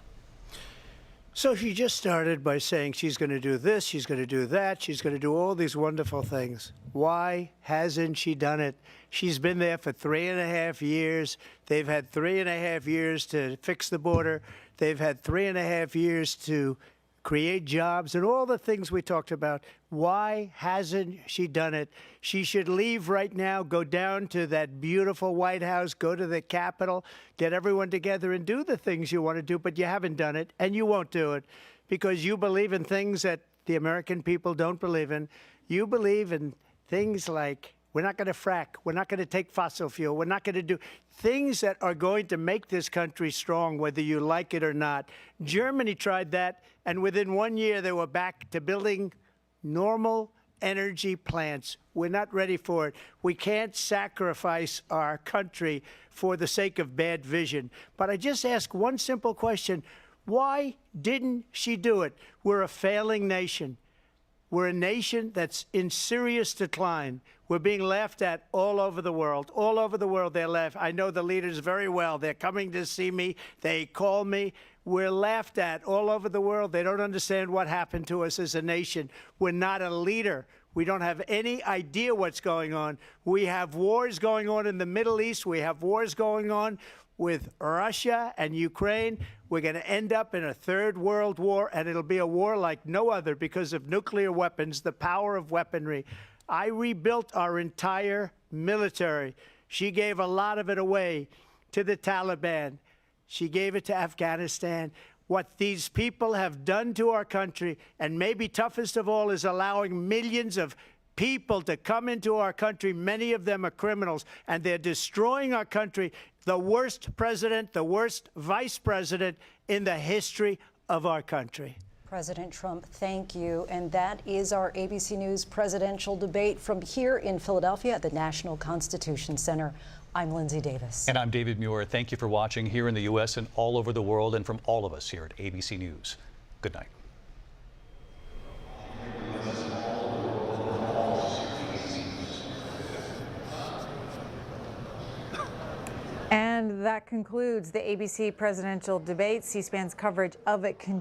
So she just started by saying she's going to do this, she's going to do that, she's going to do all these wonderful things. Why hasn't she done it? She's been there for 3.5 years. They've had 3.5 years to fix the border. They've had 3.5 years to create jobs and all the things we talked about. Why hasn't she done it? She should leave right now, go down to that beautiful White House, go to the Capitol, get everyone together and do the things you want to do, but you haven't done it, and you won't do it because you believe in things that the American people don't believe in. You believe in things like we're not going to frack, we're not going to take fossil fuel, we're not going to do things that are going to make this country strong, whether you like it or not. Germany tried that, and within 1 year they were back to building normal energy plants. We're not ready for it. We can't sacrifice our country for the sake of bad vision. But I just ask one simple question. Why didn't she do it? We're a failing nation. We're a nation that's in serious decline. We're being laughed at all over the world. All over the world, they're laughed. I know the leaders very well. They're coming to see me. They call me. We're laughed at all over the world. They don't understand what happened to us as a nation. We're not a leader. We don't have any idea what's going on. We have wars going on in the Middle East. We have wars going on with Russia and Ukraine. We're going to end up in a third world war, and it'll be a war like no other because of nuclear weapons, the power of weaponry. I rebuilt our entire military. She gave a lot of it away to the Taliban. She gave it to Afghanistan. What these people have done to our country, and maybe toughest of all, is allowing millions of people to come into our country. Many of them are criminals, and they're destroying our country. The worst president, the worst vice president in the history of our country. President Trump, thank you. And that is our ABC News presidential debate from here in Philadelphia at the National Constitution Center. I'm Lindsay Davis. And I'm David Muir. Thank you for watching here in the U.S. and all over the world, and from all of us here at ABC News. Good night. That concludes the ABC presidential debate. C-SPAN's coverage of it continues.